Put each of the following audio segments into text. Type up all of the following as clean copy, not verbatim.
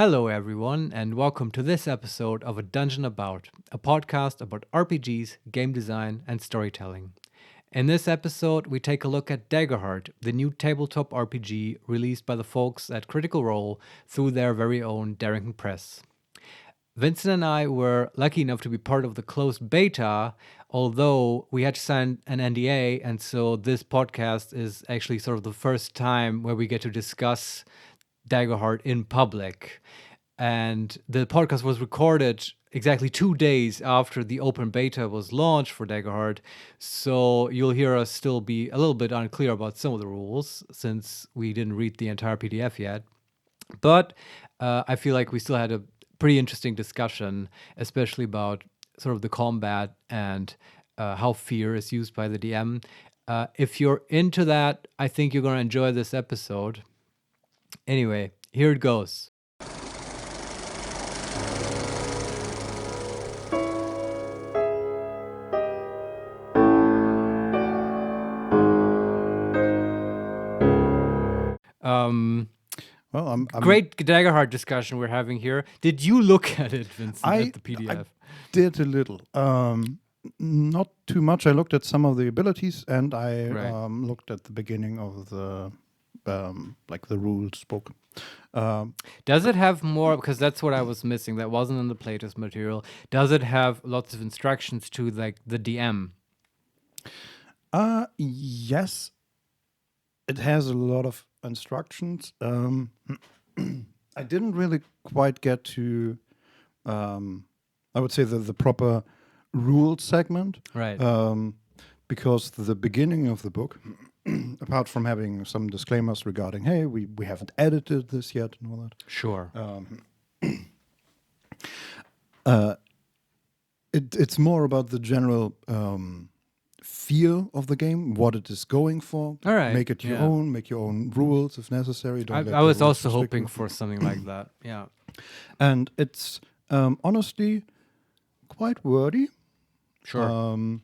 Hello, everyone, and welcome to this episode of A Dungeon About, a podcast about RPGs, game design, and storytelling. In this episode, we take a look at Daggerheart, the new tabletop RPG released by the folks at Critical Role through their very own Darrington Press. Vincent and I were lucky enough to be part of the closed beta, although we had to sign an NDA, and so this podcast is actually sort of the first time where we get to discuss Daggerheart in public. And the podcast was recorded exactly 2 days after the open beta was launched for Daggerheart. So you'll hear us still be a little bit unclear about some of the rules since we didn't read the entire PDF yet. But I feel like we still had a pretty interesting discussion, especially about sort of the combat and how fear is used by the DM. If you're into that, I think you're going to enjoy this episode. Anyway, here it goes. Well, I'm Great Daggerheart discussion we're having here. Did you look at it, Vincent, at the PDF? I did a little. Not too much. I looked at some of the abilities, and I looked at the beginning of the the rules book. Does it have more? Because that's what I was missing. That wasn't in the playtest material. Does it have lots of instructions to like the DM? Yes, it has a lot of instructions. I didn't really quite get to, I would say, the proper rule segment. Right. Because the beginning of the book, apart from having some disclaimers regarding, hey, we haven't edited this yet and all that. Sure. It's more about the general feel of the game, what it is going for. All right. Make it your own, make your own rules if necessary. I was also hoping for something like that. Yeah. And it's honestly quite wordy. Sure.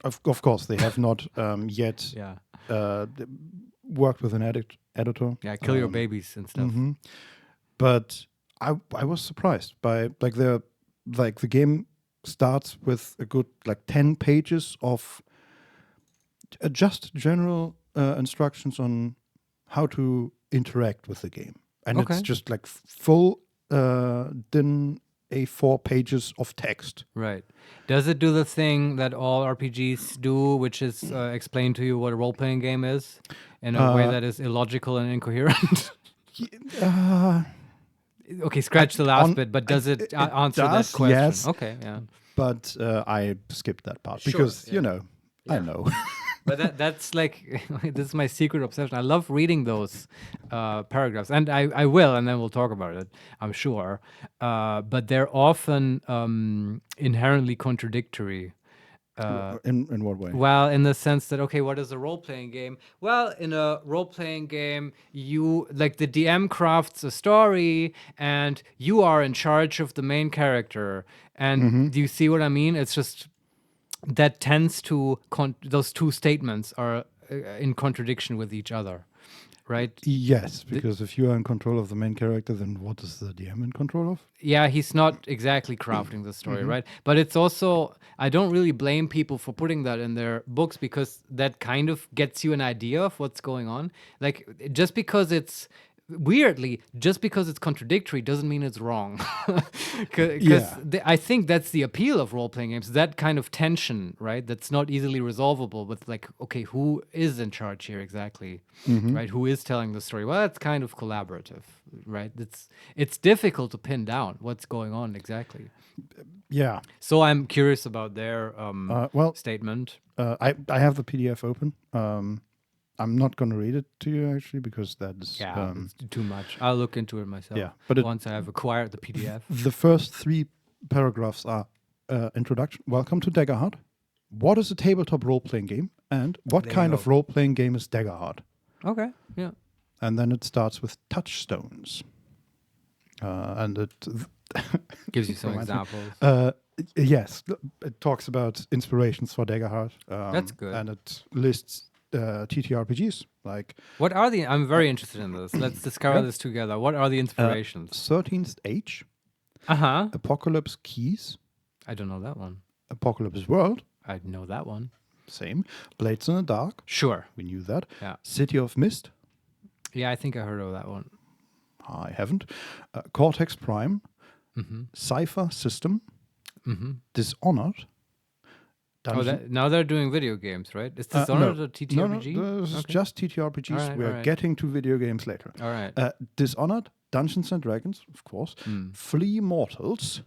Of course, they have not yet worked with an editor. Yeah, kill your babies and stuff. Mm-hmm. But I was surprised by the game starts with a good 10 pages of just general instructions on how to interact with the game, and it's just full A4 pages of text. Right. Does it do the thing that all RPGs do, which is explain to you what a role-playing game is in a way that is illogical and incoherent? Okay, scratch the last bit, but does it answer that question? Yes. Okay, yeah. But I skipped that part because, I know. But that's this is my secret obsession. I love reading those paragraphs, and I will, and then we'll talk about it, I'm sure. But they're often inherently contradictory. In what way? Well, in the sense that, okay, what is a role-playing game? Well, in a role-playing game, you, the DM crafts a story, and you are in charge of the main character. And do you see what I mean? It's just that tends to those two statements are in contradiction with each other, right? Yes, because if you are in control of the main character, then what is the DM in control of? Yeah, he's not exactly crafting the story, right? But it's also, I don't really blame people for putting that in their books because that kind of gets you an idea of what's going on. Just because it's contradictory doesn't mean it's wrong. Because I think that's the appeal of role-playing games, that kind of tension, right? That's not easily resolvable with okay, who is in charge here exactly, right? Who is telling the story? Well, it's kind of collaborative, right? It's difficult to pin down what's going on exactly. Yeah. So I'm curious about their statement. I have the PDF open. I'm not going to read it to you, actually, because that's... it's too much. I'll look into it myself once I have acquired the PDF. The first 3 paragraphs are introduction. Welcome to Daggerheart. What is a tabletop role-playing game? And what kind of role-playing game is Daggerheart? Okay, yeah. And then it starts with touchstones. And it... gives you some examples. Yes. It talks about inspirations for Daggerheart. That's good. And it lists TTRPGs like What are the? I'm very interested in this. Let's discover Yeah. this together. What are the inspirations? 13th Age, Uh-huh. Apocalypse Keys, I don't know that one. Apocalypse World, I know that one. same, Blades in the Dark, Sure. we knew that, Yeah. City of Mist, Yeah, I think I heard of that one. I haven't, Cortex Prime, Cypher System, Dishonored, Oh, now they're doing video games, right? Is No. Dishonored a TTRPG? No, this is just TTRPGs. Alright, We're alright. getting to video games later. All right. Dishonored, Dungeons and Dragons, of course, Flea Mortals,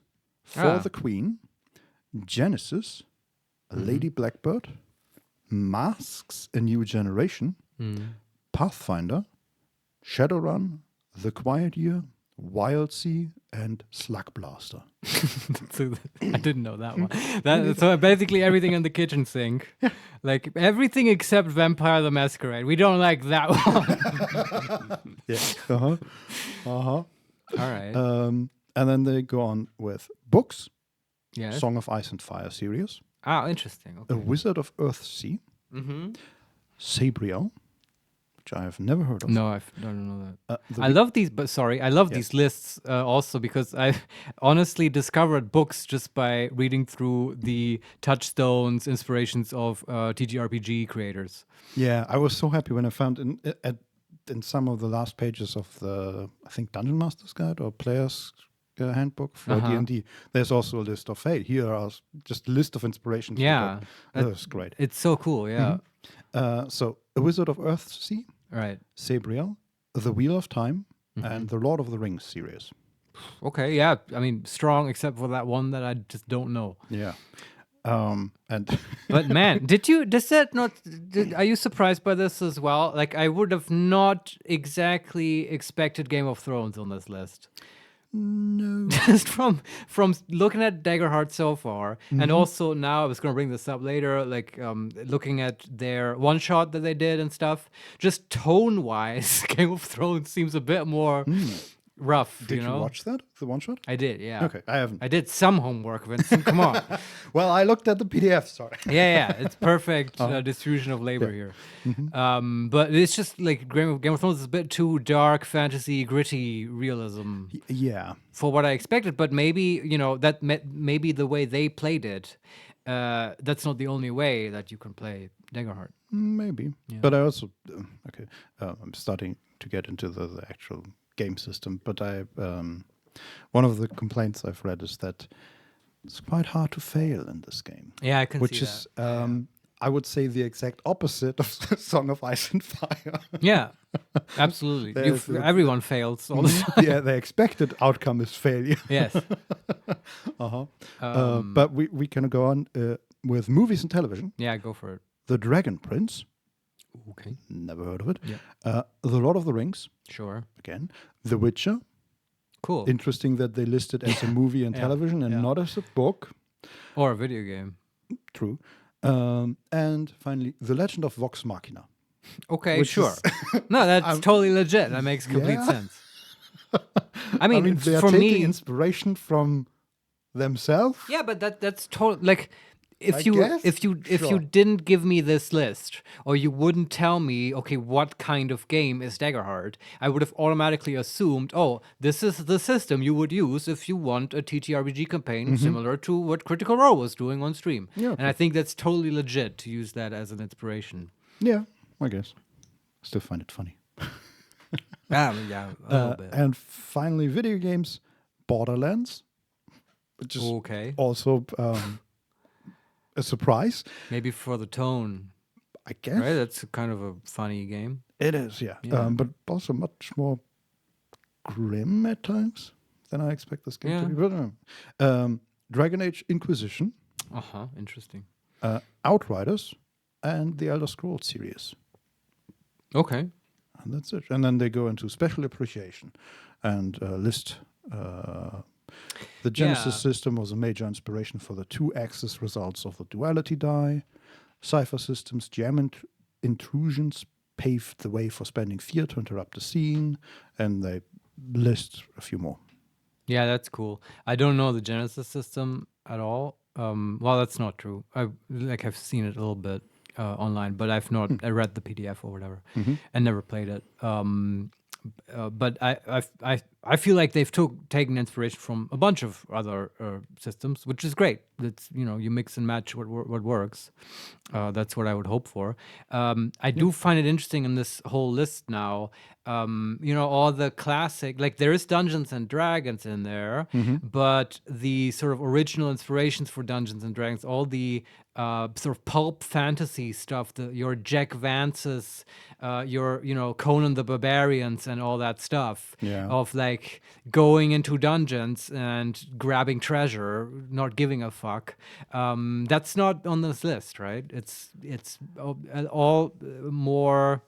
For Ah. the Queen, Genesis, Lady Blackbird, Masks, A New Generation, Pathfinder, Shadowrun, The Quiet Year, Wild Sea, and Slug Blaster. So I didn't know that one. So basically everything in the kitchen sink. Like everything except Vampire the Masquerade. We don't like that one. Yeah. All right. And then they go on with books, Yes. Song of Ice and Fire series, Ah, interesting. A Okay. Wizard of Earthsea, Sabriel, which I have never heard of. No, I don't know that. The I love these, but sorry, I love these lists also because I've honestly discovered books just by reading through the touchstones, inspirations of TTRPG creators. Yeah, I was so happy when I found in some of the last pages of the, I think, Dungeon Master's Guide or Player's Handbook for D&D. There's also a list of, hey, here are just a list of inspirations. Yeah, that was great. It's so cool. Yeah. So, A Wizard of Earthsea, Right. Sabriel, The Wheel of Time, and the Lord of the Rings series. Okay. Yeah. I mean, strong, except for that one that I just don't know. Yeah. And But man, are you surprised by this as well? Like, I would have not exactly expected Game of Thrones on this list. no. Just from looking at Daggerheart so far, and also now I was going to bring this up later, like looking at their one shot that they did and stuff. Just tone wise, Game of Thrones seems a bit more rough. Did you know, watch that? The one shot? I did, yeah. Okay, I haven't. I did some homework, Vincent. Come on. Well, I looked at the PDF, sorry. Yeah, it's perfect distribution of labor here. But it's just like Game of Thrones is a bit too dark, fantasy, gritty realism Yeah. for what I expected. But maybe maybe the way they played it, that's not the only way that you can play Daggerheart. Maybe. But I also, I'm starting to get into the actual game system, but one of the complaints I've read is that it's quite hard to fail in this game. Yeah, I can which see is, that. I would say, the exact opposite of Song of Ice and Fire. Yeah, absolutely. Everyone fails all the time. Yeah, the expected outcome is failure. Yes. But we can go on with movies and television. Yeah, go for it. The Dragon Prince. Okay. Never heard of it. Yeah. The Lord of the Rings. Sure. Again. The Witcher. Cool. Interesting that they listed as a movie and television and not as a book. Or a video game. True. And finally, The Legend of Vox Machina. Okay, Which sure. is- No, that's totally legit. That makes complete Yeah. sense. I mean, they are for taking me, inspiration from themselves. yeah, but that's totally like if you guess? if you Sure. didn't give me this list or you wouldn't tell me, okay, what kind of game is Daggerheart, I would have automatically assumed, oh, this is the system you would use if you want a TTRPG campaign similar to what Critical Role was doing on stream. Yeah, And I think that's totally legit to use that as an inspiration. Yeah, I guess. Still find it funny. Yeah, a little bit. And finally, video games, Borderlands, which is Okay. also a surprise, Maybe for the tone, I guess. right? That's kind of a funny game. It is, yeah. Yeah. But also much more grim at times than I expect this game to be. But, Dragon Age Inquisition, Interesting. Outriders, and the Elder Scrolls series. Okay. And that's it. And then they go into special appreciation and list. The Genesis system was a major inspiration for the 2-axis results of the duality die. Cipher systems, jam intrusions paved the way for spending fear to interrupt the scene. And they list a few more. Yeah, that's cool. I don't know the Genesis system at all. Well, that's not true. I've seen it a little bit. online, but I've not I read the PDF or whatever, and never played it. But I feel like they've taken inspiration from a bunch of other systems, which is great. It's you mix and match what works. That's what I would hope for. I do find it interesting in this whole list now. All the classic, like there is Dungeons and Dragons in there, but the sort of original inspirations for Dungeons and Dragons, all the sort of pulp fantasy stuff, your Jack Vance's, your Conan the Barbarians and all that stuff of like going into dungeons and grabbing treasure, not giving a fuck. That's not on this list, right? It's all more.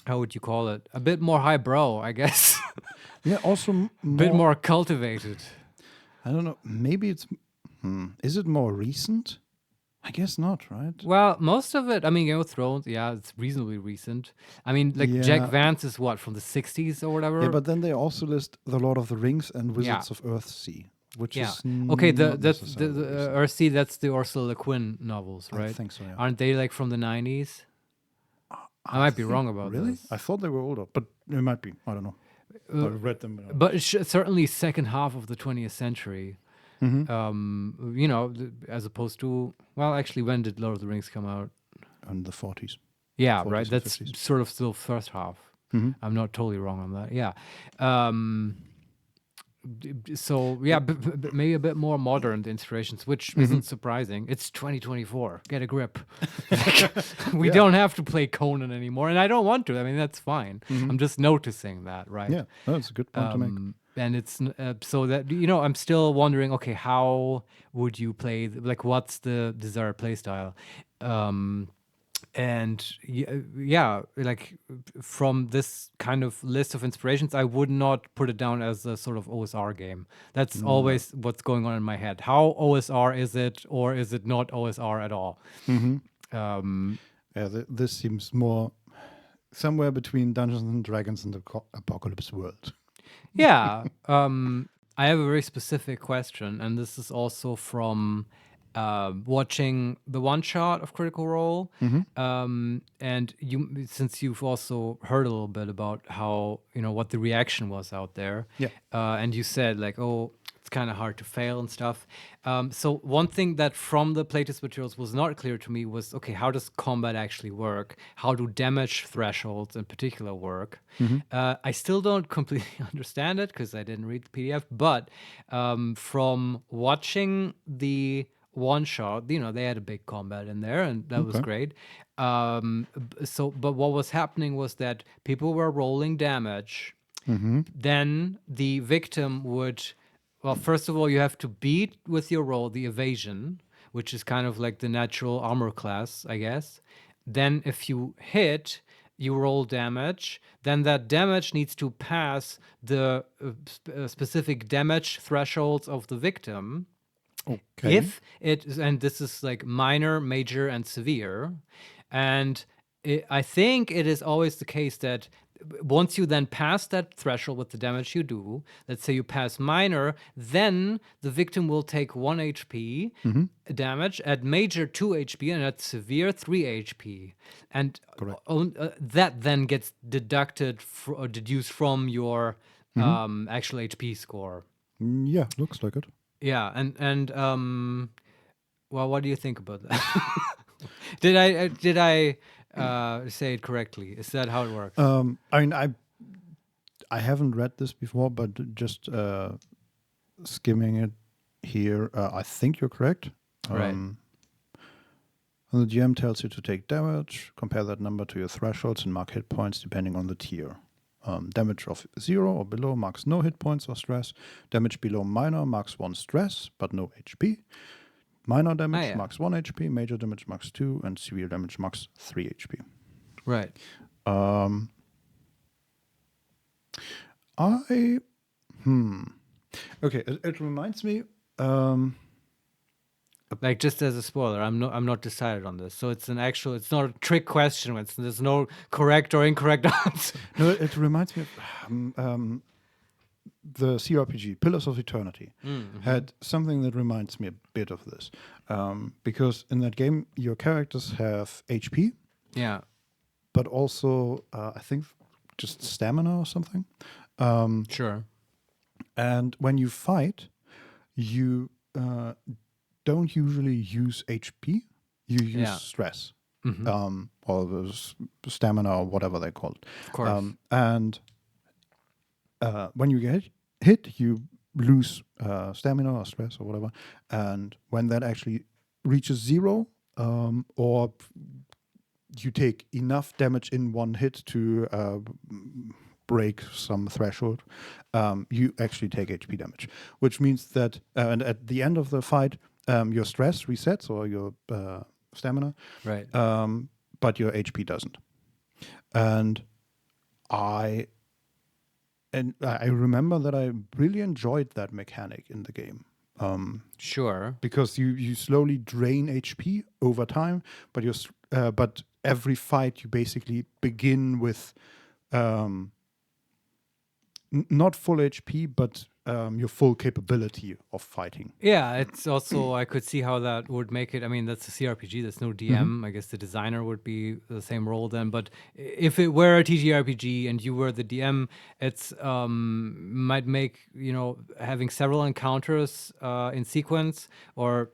How would you call it? A bit more highbrow, I guess. Yeah, also A bit more cultivated. I don't know. Maybe it's. Is it more recent? I guess not, right? Well, most of it, I mean, Game of Thrones, yeah, it's reasonably recent. I mean, like Jack Vance is what, from the 60s or whatever? Yeah, but then they also list The Lord of the Rings and Wizards of Earthsea, which is okay. Not The necessarily recent. Earthsea, that's the Ursula Le Guin novels, right? I think so. Yeah. Aren't they like from the 90s? I might be wrong about really? this. I thought they were older, but it might be. I don't know. I've read them. But it's certainly second half of the 20th century. As opposed to, well, actually, when did Lord of the Rings come out? In the 40s. Yeah, 40s right. or That's 50s. sort of still first half. I'm not totally wrong on that. Yeah. So yeah, maybe a bit more modern the inspirations, which isn't surprising. It's 2024. Get a grip. We don't have to play Conan anymore, and I don't want to. I mean, that's fine. I'm just noticing that, right? Yeah, that's a good point to make. And it's so that I'm still wondering. Okay, how would you play? Like, what's the desired play style? And like from this kind of list of inspirations, I would not put it down as a sort of OSR game. That's always what's going on in my head. How OSR is it, or is it not OSR at all? This seems more somewhere between Dungeons and Dragons and the Apocalypse World. Yeah. I have a very specific question, and this is also from watching the one shot of Critical Role. And since you've also heard a little bit about how, what the reaction was out there. Yeah. And you said like, oh, it's kind of hard to fail and stuff. So one thing that from the playtest materials was not clear to me was, okay, how does combat actually work? How do damage thresholds in particular work? I still don't completely understand it because I didn't read the PDF, but from watching the one shot, they had a big combat in there, and that was great. But what was happening was that people were rolling damage. Then the victim would, well, first of all, you have to beat with your roll the evasion, which is kind of like the natural armor class, I guess. Then if you hit, you roll damage. Then that damage needs to pass the specific damage thresholds of the victim. Okay. If it, and this is like minor, major, and severe. And I think it is always the case that once you then pass that threshold with the damage you do, let's say you pass minor, then the victim will take 1 HP damage, at major 2 HP, and at severe 3 HP. And that then gets deducted or deduced from your actual HP score. Yeah, looks like it. Yeah, and well, what do you think about that? Did I say it correctly? Is that how it works? I mean, I haven't read this before, but just skimming it here, I think you're correct. Right. And the GM tells you to take damage, compare that number to your thresholds, and mark hit points depending on the tier. Damage of 0 or below marks no hit points or stress. Damage below minor marks 1 stress, but no HP. Minor damage marks 1 HP, major damage marks 2, and severe damage marks 3 HP. Right. Okay, it reminds me. Like, just as a spoiler, I'm not decided on this. So it's it's not a trick question. There's no correct or incorrect answer. No, it reminds me of the CRPG Pillars of Eternity had something that reminds me a bit of this, because in that game your characters have HP, Yeah. but also I think just stamina or something. Sure. And when you fight, you don't usually use HP. You use stress, or stamina, or whatever they call it. Of course. And when you get hit, you lose stamina or stress or whatever. And when that actually reaches 0, or you take enough damage in one hit to break some threshold, you actually take HP damage, which means that and at the end of the fight, your stress resets, or your stamina, Right. but your HP doesn't. And I remember that I really enjoyed that mechanic in the game. Sure. Because you slowly drain HP over time, but every fight you basically begin with not full HP, but your full capability of fighting. Yeah, it's also, I could see how that would make it. I mean, that's a CRPG, there's no DM. I guess the designer would be the same role then. But if it were a TTRPG and you were the DM, it's might make, having several encounters in sequence, or,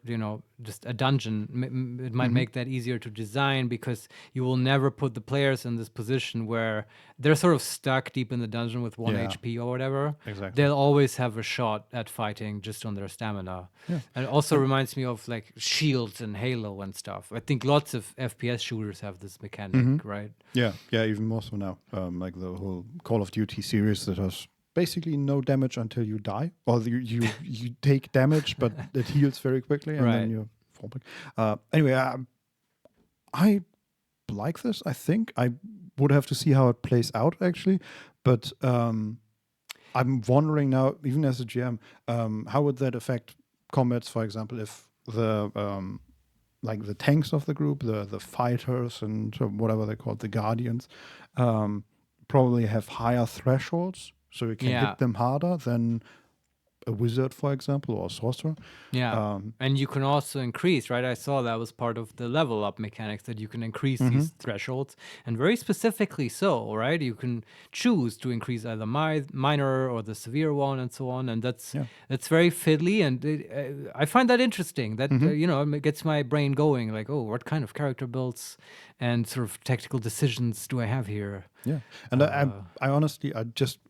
just a dungeon, it might make that easier to design, because you will never put the players in this position where they're sort of stuck deep in the dungeon with 1 HP or whatever. Exactly. They'll always have a shot at fighting just on their stamina. Yeah. And it also reminds me of like Shields and Halo and stuff. I think lots of FPS shooters have this mechanic, right? Yeah, even more so now. Like the whole Call of Duty series that has basically no damage until you die, or you take damage, but it heals very quickly, and then you fall back. Anyway, I like this. I think I would have to see how it plays out, actually, but I'm wondering now, even as a GM, how would that affect combats? For example, if the like the tanks of the group, the fighters and whatever they call it, the guardians, probably have higher thresholds, so you can hit them harder than a wizard, for example, or a sorcerer. Yeah. And you can also increase, right? I saw that was part of the level up mechanics, that you can increase these thresholds, and very specifically so, right? You can choose to increase either minor or the severe one, and so on. And that's very fiddly, and I find that interesting. That it gets my brain going. Like, oh, what kind of character builds and sort of tactical decisions do I have here? Yeah, and I honestly,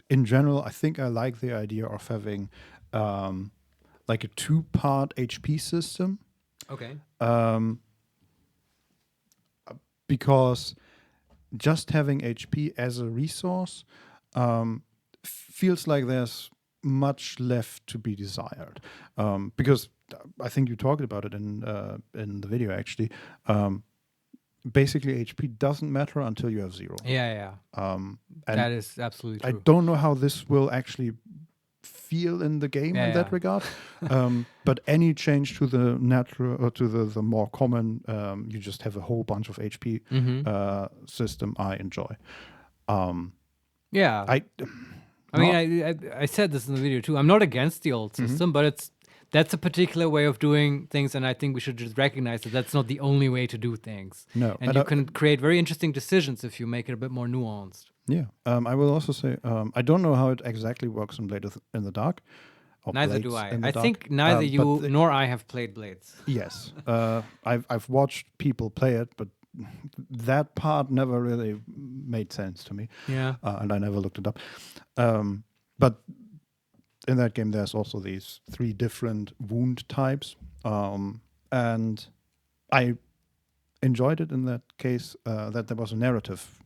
in general, I think I like the idea of having like a 2-part HP system. Okay. Because just having HP as a resource feels like there's much left to be desired. Because I think you talked about it in the video, actually. Basically, HP doesn't matter until you have 0. Yeah. That is absolutely true. I don't know how this will actually feel in the game in that regard. But any change to the natural, or to the more common, you just have a whole bunch of HP system, I enjoy. I mean, I said this in the video too. I'm not against the old system, but that's a particular way of doing things, and I think we should just recognize that that's not the only way to do things. No, and you can create very interesting decisions if you make it a bit more nuanced. Yeah, I will also say I don't know how it exactly works in Blade in the Dark. Neither do I. I think neither you nor I have played Blades. Yes, I've watched people play it, but that part never really made sense to me. Yeah, and I never looked it up. But in that game, there's also these 3 different wound types, and I enjoyed it in that case that there was a narrative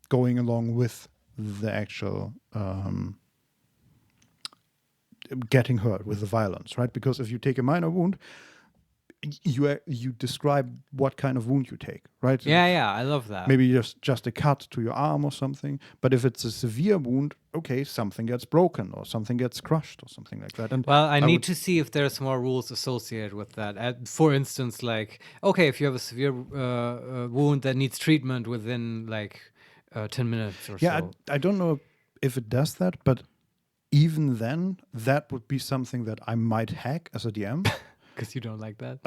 going along with the actual getting hurt, with the violence, right? Because if you take a minor wound, you describe what kind of wound you take, right? Yeah, I love that. Maybe just a cut to your arm or something. But if it's a severe wound, okay, something gets broken or something gets crushed or something like that. And I need to see if there's more rules associated with that. For instance, like, okay, if you have a severe wound that needs treatment within like 10 minutes or so. Yeah, I don't know if it does that, but even then, that would be something that I might hack as a DM. Because you don't like that.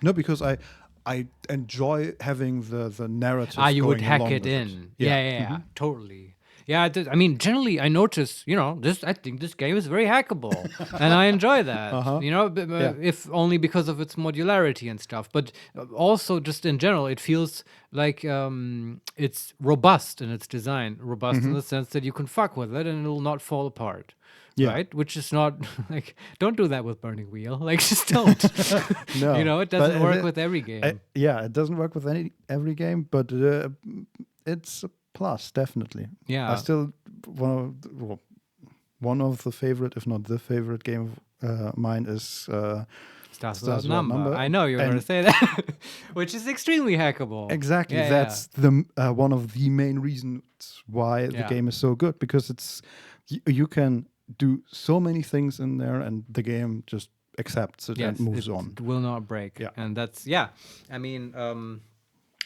No, because I enjoy having the narrative. You would going hack along it with in. Yeah. Yeah, totally. Yeah, I mean, generally, I notice, I think this game is very hackable, and I enjoy that. Yeah. If only because of its modularity and stuff, but also just in general, it feels like it's robust in its design, robust in the sense that you can fuck with it and it will not fall apart. Yeah. Right, which is not like, don't do that with Burning Wheel. Like, just don't. No, It doesn't but work with every game. Yeah, it doesn't work with every game, but it's a plus, definitely. Yeah. I still one of the favorite, if not the favorite game of mine is Stars Stars Without Without Number. Number. I know you're going to say that, which is extremely hackable. Exactly. Yeah, That's the one of the main reasons why the Yeah. game is so good, because it's you can do so many things in there, and the game just accepts it and moves on. It will not break. Yeah. And that's, I mean,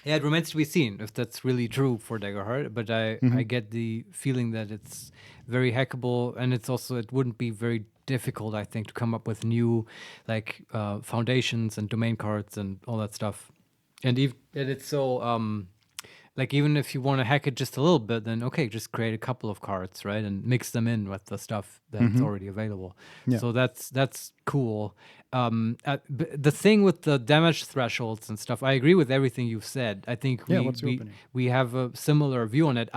it remains to be seen if that's really true for Daggerheart, but I get the feeling that it's very hackable, and it's also, it wouldn't be very difficult, I think, to come up with new like foundations and domain cards and all that stuff. And it's so like, even if you want to hack it just a little bit, then okay, just create a couple of cards, right, and mix them in with the stuff that's already available. Yeah. So that's cool. The thing with the damage thresholds and stuff, I agree with everything you've said. I think what's your opinion? we have a similar view on it.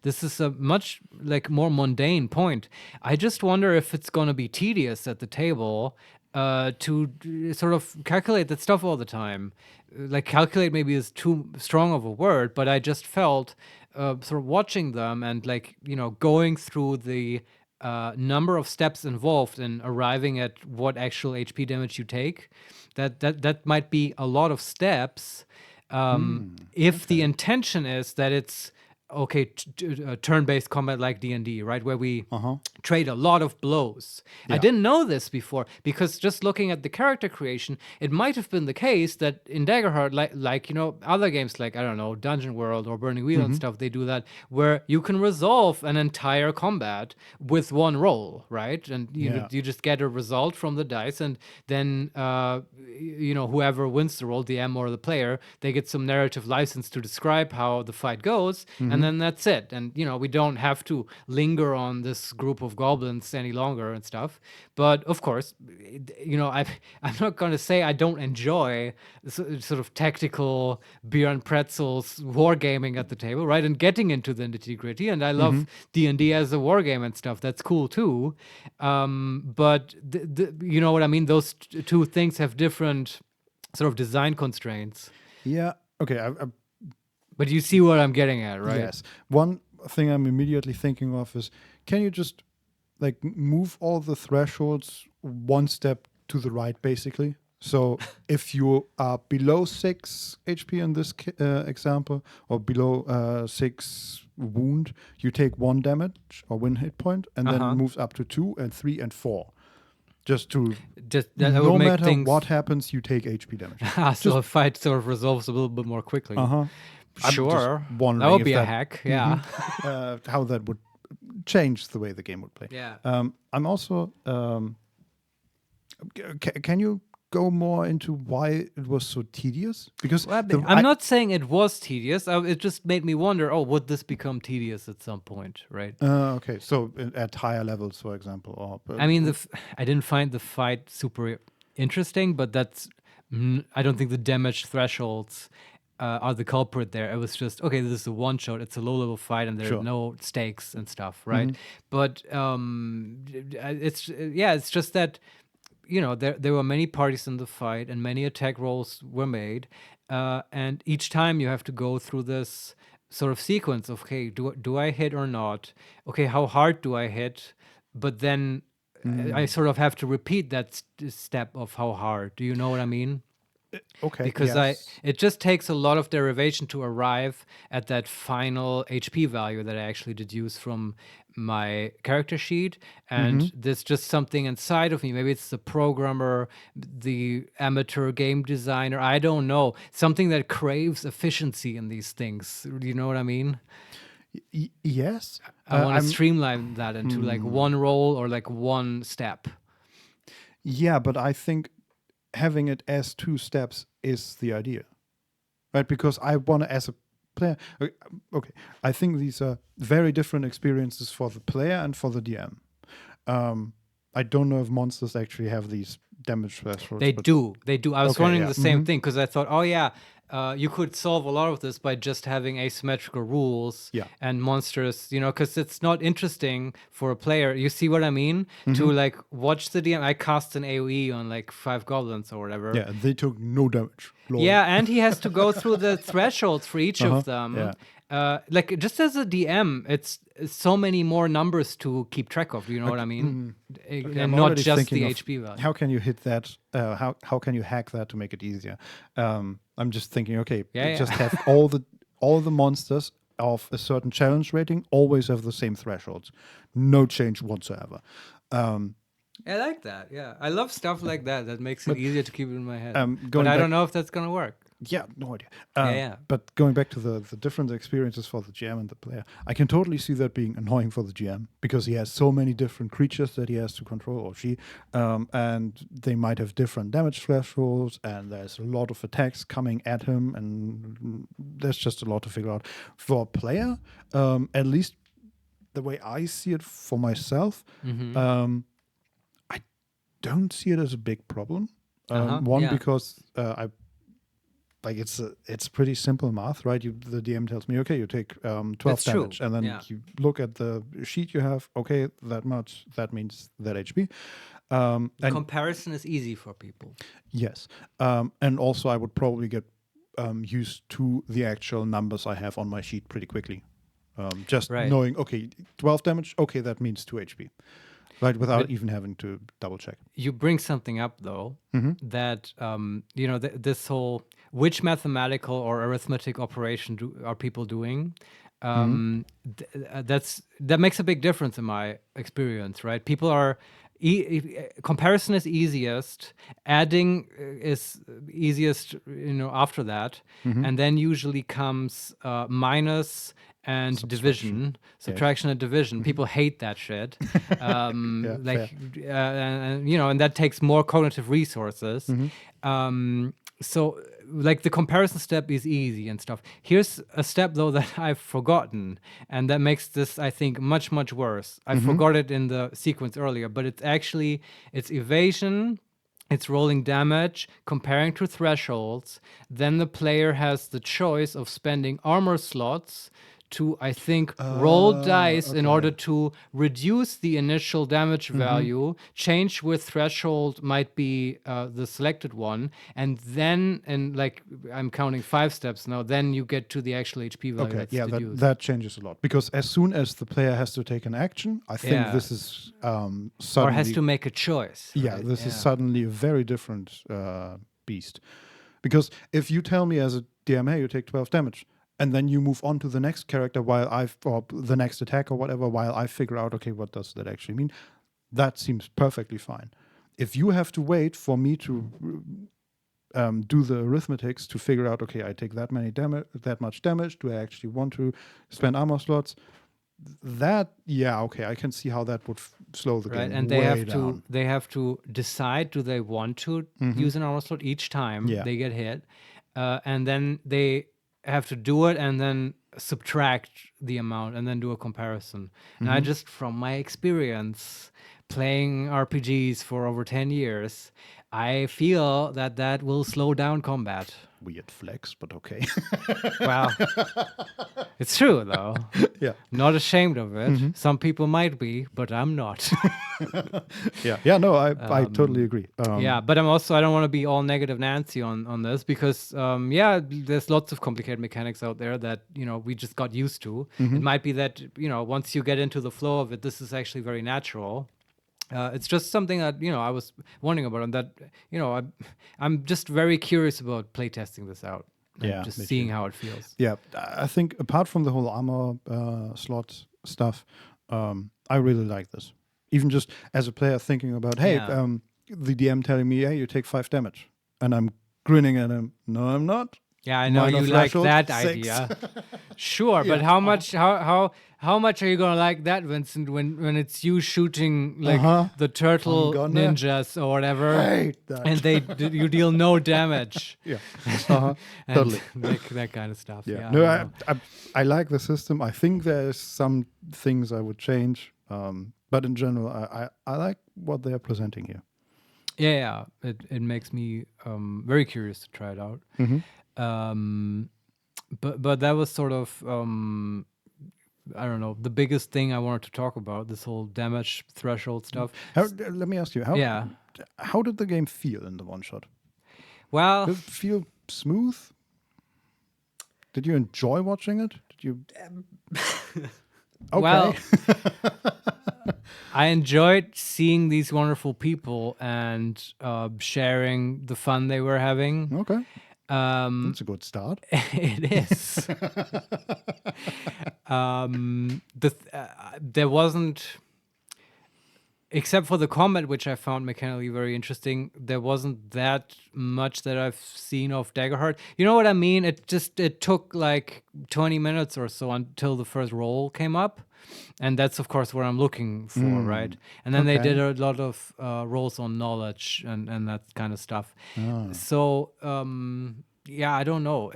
This is a much like more mundane point. I just wonder if it's going to be tedious at the table to sort of calculate that stuff all the time. Like, calculate maybe is too strong of a word, but I just felt sort of watching them and, like, going through the number of steps involved in arriving at what actual HP damage you take. That might be a lot of steps. If the intention is that it's okay, turn-based combat like D&D, right, where we trade a lot of blows. I didn't know this before, because just looking at the character creation, it might have been the case that in Daggerheart, like other games like, I don't know, Dungeon World or Burning Wheel and stuff, they do that, where you can resolve an entire combat with one roll, right? And you just get a result from the dice, and then whoever wins the roll, the DM or the player, they get some narrative license to describe how the fight goes, and then that's it. And we don't have to linger on this group of goblins any longer and stuff. But of course, I'm not going to say I don't enjoy sort of tactical beer and pretzels wargaming at the table, right, and getting into the nitty-gritty. And I love D&D as a wargame and stuff. That's cool too. But you know what I mean? Those two things have different sort of design constraints. Yeah. Okay. But you see what I'm getting at, right? Yes. One thing I'm immediately thinking of is, can you just like move all the thresholds one step to the right, basically? So if you are below 6 HP in this example, or below 6 wound, you take 1 damage or 1 hit point, and then moves up to 2 and 3 and 4. Just that no would make matter things... what happens, you take HP damage. So a fight sort of resolves a little bit more quickly. Sure, just wondering that would if be a hack. Yeah. How that would change the way the game would play. Yeah. I'm also. Can you go more into why it was so tedious? Because I'm not saying it was tedious. It just made me wonder. Oh, would this become tedious at some point? Right. Okay. So at higher levels, for example, or I mean, I didn't find the fight super interesting, but that's. I don't think the damage thresholds are the culprit there. It was just, okay, this is a one shot, it's a low level fight, and there are no stakes and stuff, right? But it's just that there were many parties in the fight, and many attack rolls were made, and each time you have to go through this sort of sequence of, okay, do I hit or not? Okay, how hard do I hit? But then I sort of have to repeat that step of how hard. Do you know what I mean? Okay. Because it just takes a lot of derivation to arrive at that final HP value that I actually deduce from my character sheet. And there's just something inside of me. Maybe it's the programmer, the amateur game designer. I don't know. Something that craves efficiency in these things. Do you know what I mean? Yes. I want to I'm- streamline that into like one roll or like one step. Yeah, but I think having it as 2 steps is the idea, right? Because I want to, as a player, okay, I think these are very different experiences for the player and for the DM. I don't know if monsters actually have these damage thresholds. They but- do. They do. I was Okay, wondering yeah. the same thing because I thought, oh yeah, you could solve a lot of this by just having asymmetrical rules Yeah. and monsters, because it's not interesting for a player. You see what I mean? To like watch the DM. I cast an AoE on like 5 goblins or whatever. Yeah, they took no damage. Lol. Yeah, and he has to go through the thresholds for each of them. yeah. Like just as a DM, it's so many more numbers to keep track of. You know what I mean? Okay, And I'm not already just thinking the of HP value. How can you hit that? How can you hack that to make it easier? I'm just thinking, okay, Yeah, just yeah. have all the monsters of a certain challenge rating always have the same thresholds, no change whatsoever. I like that. Yeah, I love stuff like that. That makes it easier to keep it in my head. But going I back- don't know if that's gonna work. Yeah, no idea. Yeah. But going back to the different experiences for the GM and the player, I can totally see that being annoying for the GM because he has so many different creatures that he has to control, or she, and they might have different damage thresholds, and there's a lot of attacks coming at him, and there's just a lot to figure out. For a player, at least the way I see it for myself, I don't see it as a big problem. One, yeah. because it's pretty simple math, right? The DM tells me, okay, you take 12 That's true, damage, and then yeah. you look at the sheet you have. Okay, that much. That means that HP. And Comparison is easy for people. yes, and also I would probably get used to the actual numbers I have on my sheet pretty quickly. Just Right. knowing, okay, 12 damage. Okay, that means 2 HP. Right, without even having to double check. You bring something up though that this whole which mathematical or arithmetic operation are people doing? That makes a big difference in my experience, right? People are comparison is easiest, adding is easiest, after that, and then usually comes minus and division, subtraction and division. People hate that shit. And that takes more cognitive resources. So like the comparison step is easy and stuff. Here's a step though that I've forgotten, and that makes this, I think, much, much worse. I forgot it in the sequence earlier, but it's evasion, it's rolling damage, comparing to thresholds. Then the player has the choice of spending armor slots to, I think, roll dice in order to reduce the initial damage value. Change with threshold might be the selected one. And then, I'm counting 5 steps now, then you get to the actual HP value Okay, that's yeah, deduced. that changes a lot because as soon as the player has to take an action, I think Yeah. this is suddenly or has to make a choice. yeah, right? this is suddenly a very different beast. Because if you tell me as a DM, hey, you take 12 damage, and then you move on to the next character or the next attack or whatever, while I figure out, okay, what does that actually mean? That seems perfectly fine. If you have to wait for me to do the arithmetics to figure out, okay, I take that much damage. Do I actually want to spend armor slots? Okay, I can see how that would slow the Right, game and way down. they have to decide, do they want to use an armor slot each time they get hit, and then they have to do it and then subtract the amount and then do a comparison. And I just, from my experience playing RPGs for over 10 years, I feel that will slow down combat. Weird flex, but okay. Well, it's true though. Yeah. Not ashamed of it. Some people might be, but I'm not. Yeah. No, I totally agree. Yeah, but I don't want to be all negative Nancy on this because there's lots of complicated mechanics out there that we just got used to. It might be that once you get into the flow of it, this is actually very natural. It's just something that I was wondering about, and that I'm just very curious about playtesting this out. And Yeah, just me seeing too. how it feels. Yeah, I think apart from the whole armor slot stuff, I really like this. Even just as a player thinking about, hey, Yeah. the DM telling me, hey, you take 5 damage. And I'm grinning at him. No, I'm not. Yeah, I know minor you like threshold, that 6. idea. Sure, but how much how much are you gonna like that, Vincent, when it's you shooting like the turtle I'm gonna ninjas or whatever, hate that. and you deal no damage, Yeah. and Totally. that kind of stuff. Yeah. Yeah, No, I don't know. I like the system. I think there's some things I would change. But in general, I like what they're presenting here. Yeah, it makes me very curious to try it out. But that was sort of I don't know, the biggest thing I wanted to talk about, this whole damage threshold stuff. Let me ask you, Yeah. how did the game feel in the one shot? Well, Did it feel smooth? Did you enjoy watching it? Did you? Okay. well, I enjoyed seeing these wonderful people and sharing the fun they were having. Okay. That's a good start. It is. There wasn't, except for the combat, which I found mechanically very interesting, there wasn't that much that I've seen of Daggerheart. You know what I mean? It took like 20 minutes or so until the first roll came up. And that's, of course, what I'm looking for, right? And then they Okay. did a lot of rolls on knowledge and that kind of stuff. Ah. So, yeah, I don't know.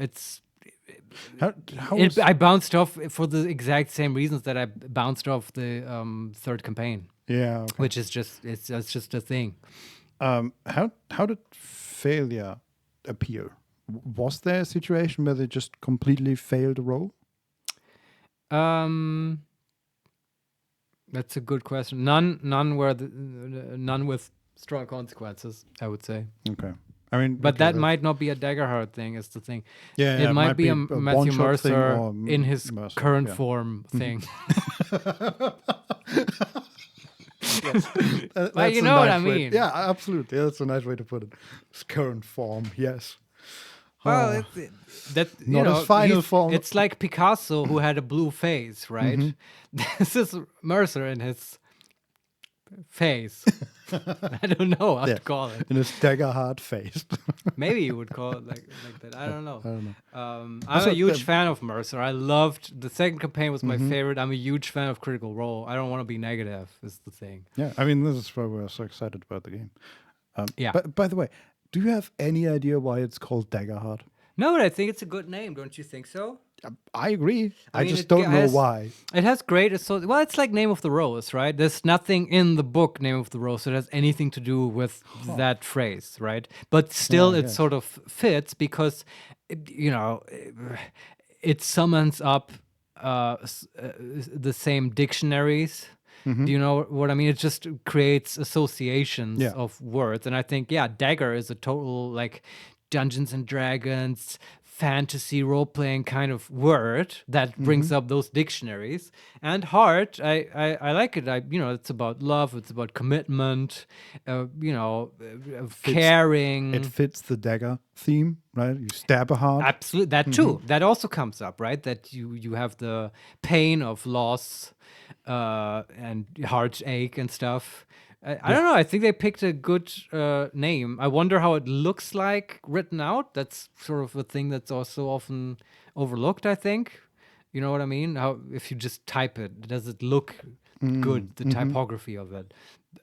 Was- I bounced off for the exact same reasons that I bounced off the third campaign, yeah. Okay. which is it's just a thing. How did failure appear? Was there a situation where they just completely failed a roll? That's a good question. None with strong consequences, I would say. Okay. I mean, But okay, that might not be a Daggerheart thing, is the thing. Yeah, It might be a Matthew one-shot thing Mercer or in his Mercer, current yeah. form thing. That's you a know what I nice way- mean. Yeah, absolutely. That's a nice way to put it. His current form, yes. Well, that you Not know, his final form. It's like Picasso who had a blue face, right? This is Mercer in his face. I don't know how to call it. In his Daggerheart face. Maybe you would call it like that. I don't know. I don't know. I'm Also, a huge fan of Mercer. I loved the second campaign was my Mm-hmm. favorite. I'm a huge fan of Critical Role. I don't want to be negative. Is the thing. Yeah, I mean, this is why we're so excited about the game. Yeah. But by the way, do you have any idea why it's called Daggerheart? No, but I think it's a good name. Don't you think so? I agree. I mean, just it don't know has- why. It has great. Well, it's like Name of the Rose, right? There's nothing in the book Name of the Rose that has anything to do with that phrase, right? But still, Yeah, I it guess. sort of fits because, it summons up the same dictionaries. Do you know what I mean? It just creates associations Yeah. of words, and I think dagger is a total like Dungeons and Dragons fantasy role-playing kind of word that brings up those dictionaries. And heart, I like it. It's about love, it's about commitment, caring. It fits the dagger theme, right? You stab a heart. Absolutely, that too. That also comes up, right? That you have the pain of loss and heartache and stuff. I don't know. I think they picked a good name. I wonder how it looks like written out. That's sort of a thing that's also often overlooked, I think. You know what I mean? How if you just type it, does it look good? The typography of it.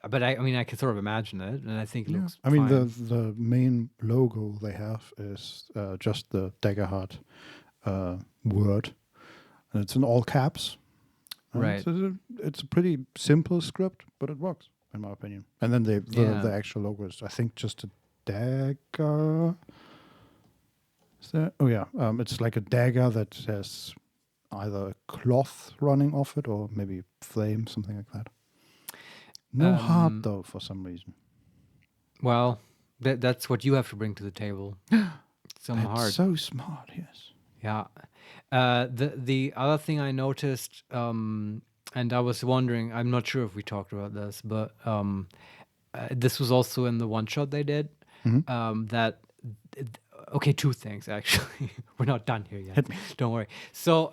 But I mean, I can sort of imagine it, and I think it looks. I mean, fine. the main logo they have is just the Daggerheart word, and it's in all caps. Right. So it's a pretty simple script, but it works in my opinion. And then the actual logo is, I think, just a dagger. Is that? Oh yeah, it's like a dagger that has either a cloth running off it or maybe flame, something like that. No heart though, for some reason. Well, that's what you have to bring to the table. Some That's heart. so smart, yes. Yeah. The other thing I noticed, and I was wondering, I'm not sure if we talked about this, but this was also in the one shot they did. Okay, two things actually. We're not done here yet. Hit me. Don't worry. So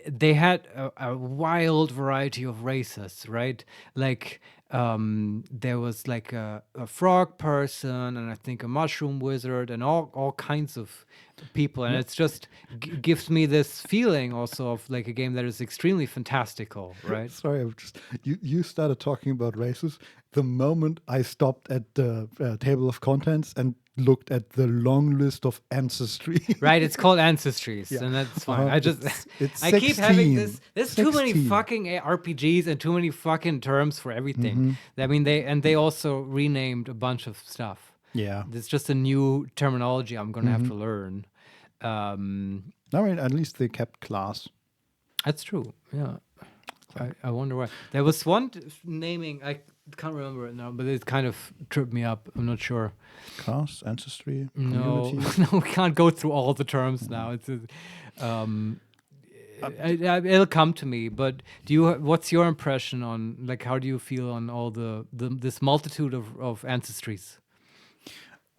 they had a wild variety of races, right? Like there was like a frog person, and I think a mushroom wizard, and all kinds of people, and Yeah. it's just gives me this feeling also of like a game that is extremely fantastical, right? Sorry, I'm just you started talking about races. The moment I stopped at the table of contents and looked at the long list of ancestry. Right, it's called Ancestries, Yeah. and that's fine. I just It's I keep having 16. this. There's too many 16. fucking RPGs and too many fucking terms for everything. Mm-hmm. I mean, they also renamed a bunch of stuff. Yeah. It's just a new terminology I'm gonna have Mm-hmm. to learn. I mean, at least they kept class. That's true. Yeah. I wonder why. There was one naming, I can't remember it now, but it kind of tripped me up. I'm not sure. Class, ancestry, No, community. no, we can't go through all the terms now. It's it'll come to me. But what's your impression on, like, how do you feel on all this multitude of ancestries?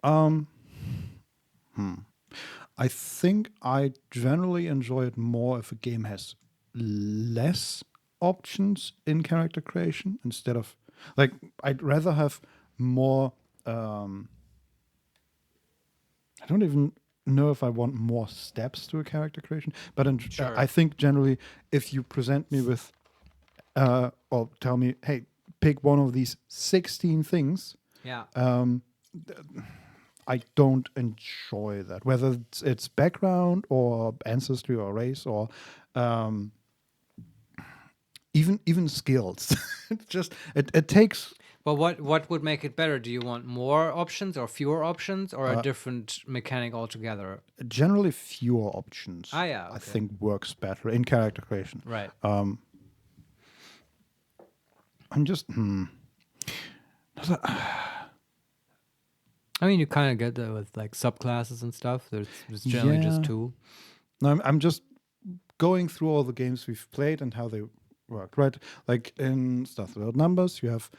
Um, I think I generally enjoy it more if a game has less options in character creation instead of like I'd rather have more. I don't even know if I want more steps to a character creation, but Sure. I think generally if you present me with or tell me, hey, pick one of these 16 things. Yeah. I don't enjoy that, whether it's background or ancestry or race or even skills. It's just it takes Well, what would make it better? Do you want more options or fewer options or a different mechanic altogether? generally fewer options. Ah, yeah, I okay. think works better in character creation. Right. I'm just I mean, you kind of get that with like subclasses and stuff. There's generally just Yeah. two. no, I'm just going through all the games we've played and how they work. Right, like in Stuff Without Numbers, you have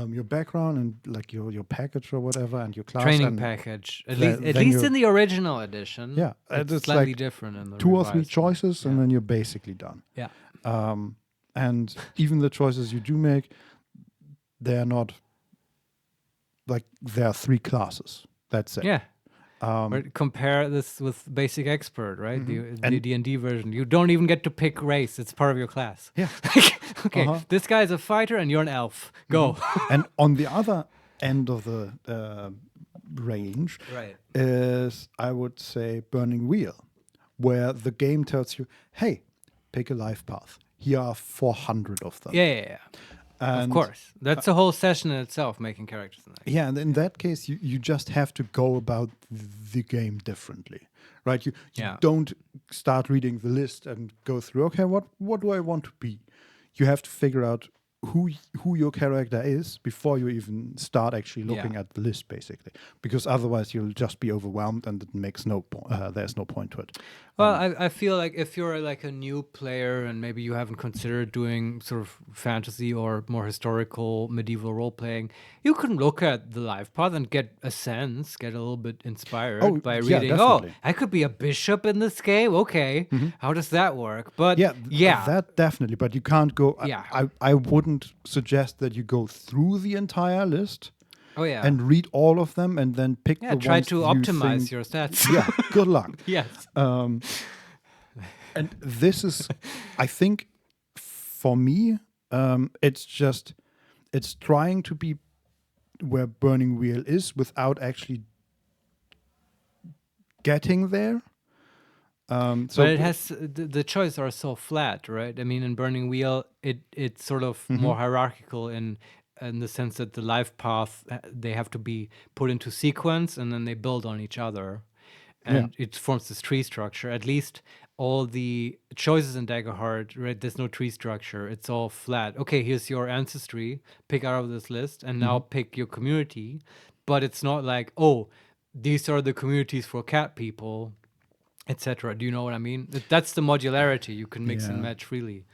your background and like your package or whatever, and your class Training and package. At then- least then you're- in the original edition. Yeah, It's it's slightly like different in the 2 or 3 revised one. choices, and Yeah. then you're basically done. Yeah. And even the choices you do make, they're not like there are 3 classes. That's it. Yeah. Or compare this with Basic Expert, right? The D&D version. You don't even get to pick race. It's part of your class. Yeah. Okay, this guy's a fighter and you're an elf. Go. And on the other end of the range Right. is, I would say, Burning Wheel, where the game tells you, hey, pick a life path. Here are 400 of them. Yeah. Of And course. That's a whole session in itself, making characters in that. Yeah, and in that case, you just have to go about the game differently, right? You Yeah. don't start reading the list and go through, okay, what do I want to be? You have to figure out who your character is before you even start actually looking Yeah. at the list, basically, because otherwise you'll just be overwhelmed and it makes there's no point to it. Well, I feel like if you're like a new player and maybe you haven't considered doing sort of fantasy or more historical medieval role playing, you can look at the life path and get a sense, get a little bit inspired by yeah, reading. definitely. Oh, I could be a bishop in this game. Okay, how does that work? But Yeah, that definitely. But you can't go. Yeah. I wouldn't suggest that you go through the entire list oh yeah, and read all of them and then pick yeah. the Try ones to you optimize think- your stats. Yeah, good luck. Yes. And this is, I think, for me, it's trying to be where Burning Wheel is without actually getting there. So But it has the choices are so flat, right? I mean, in Burning Wheel, it's sort of more hierarchical in the sense that the life path they have to be put into sequence and then they build on each other, and it forms this tree structure. At least all the choices in Daggerheart, right? There's no tree structure. It's all flat. Okay, here's your ancestry. Pick out of this list, and now pick your community. But it's not like, oh, these are the communities for cat people, etc. Do you know what I mean? That's the modularity. You can mix and Yeah. match freely.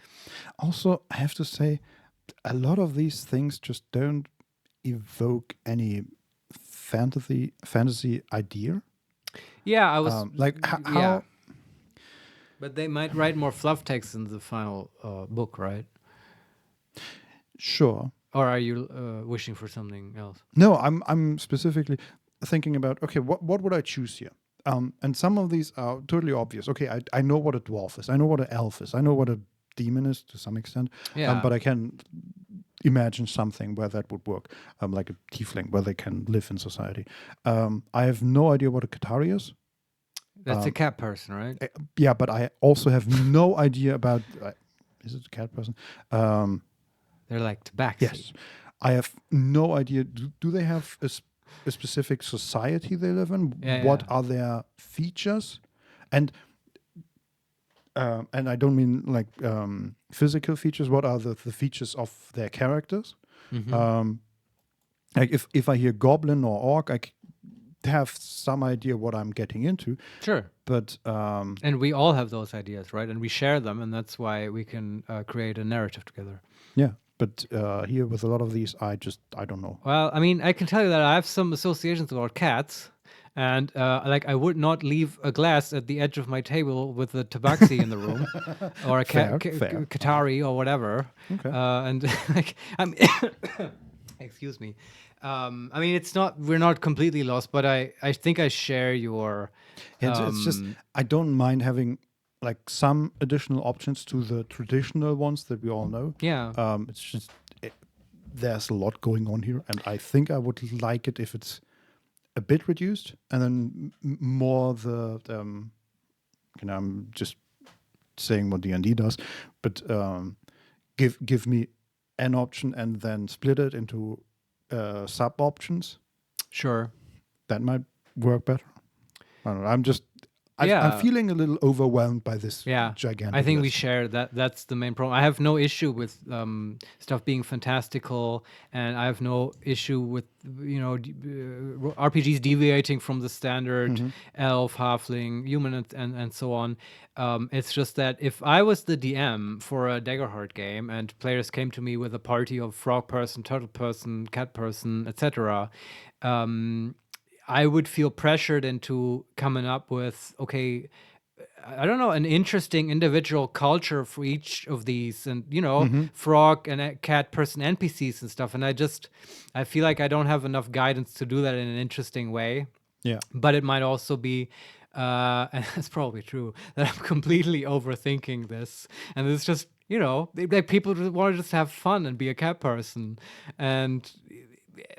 Also, I have to say, a lot of these things just don't evoke any fantasy idea. Yeah, I was Like how yeah. But they might write more fluff text in the final book, right? Sure. Or are you wishing for something else? No, I'm specifically thinking about, okay, what would I choose here? And some of these are totally obvious. Okay, I know what a dwarf is. I know what an elf is. I know what a demon is to some extent. Yeah. But I can imagine something where that would work, like a tiefling, where they can live in society. I have no idea what a Qatari is. That's a cat person, right? Yeah, but I also have no idea about. Is it a cat person? They're like tabaxi. Yes, I have no idea. Do they have a specific society they live in? Yeah, What yeah. are their features? And I don't mean like physical features. What are the features of their characters? Mhm. Like if I hear goblin or orc, have some idea what I'm getting into. Sure. But And we all have those ideas, right? And we share them, and that's why we can create a narrative together. yeah, but here with a lot of these, I don't know. Well, I mean, I can tell you that I have some associations about cats, and like I would not leave a glass at the edge of my table with a tabaxi in the room, or a Fair. Qatari or whatever. Okay. And like, I'm, excuse me. I mean, we're not completely lost, but I think I share your. It's just I don't mind having like some additional options to the traditional ones that we all know. Yeah. It's just there's a lot going on here, and I think I would like it if it's a bit reduced, and then more the I'm just saying what D&D does, but give me an option and then split it into sub options. Sure. That might work better. I don't know. Yeah. I'm feeling a little overwhelmed by this gigantic I think we list. share that. That's the main problem. I have no issue with stuff being fantastical, and I have no issue with RPGs deviating from the standard elf, halfling, human, and so on. It's just that if I was the DM for a Daggerheart game and players came to me with a party of frog person, turtle person, cat person, etc., I would feel pressured into coming up with, okay, I don't know, an interesting individual culture for each of these, and frog and cat person NPCs and stuff. And I feel like I don't have enough guidance to do that in an interesting way. Yeah. But it might also be, and that's probably true, that I'm completely overthinking this. And it's just, like people want to just have fun and be a cat person. And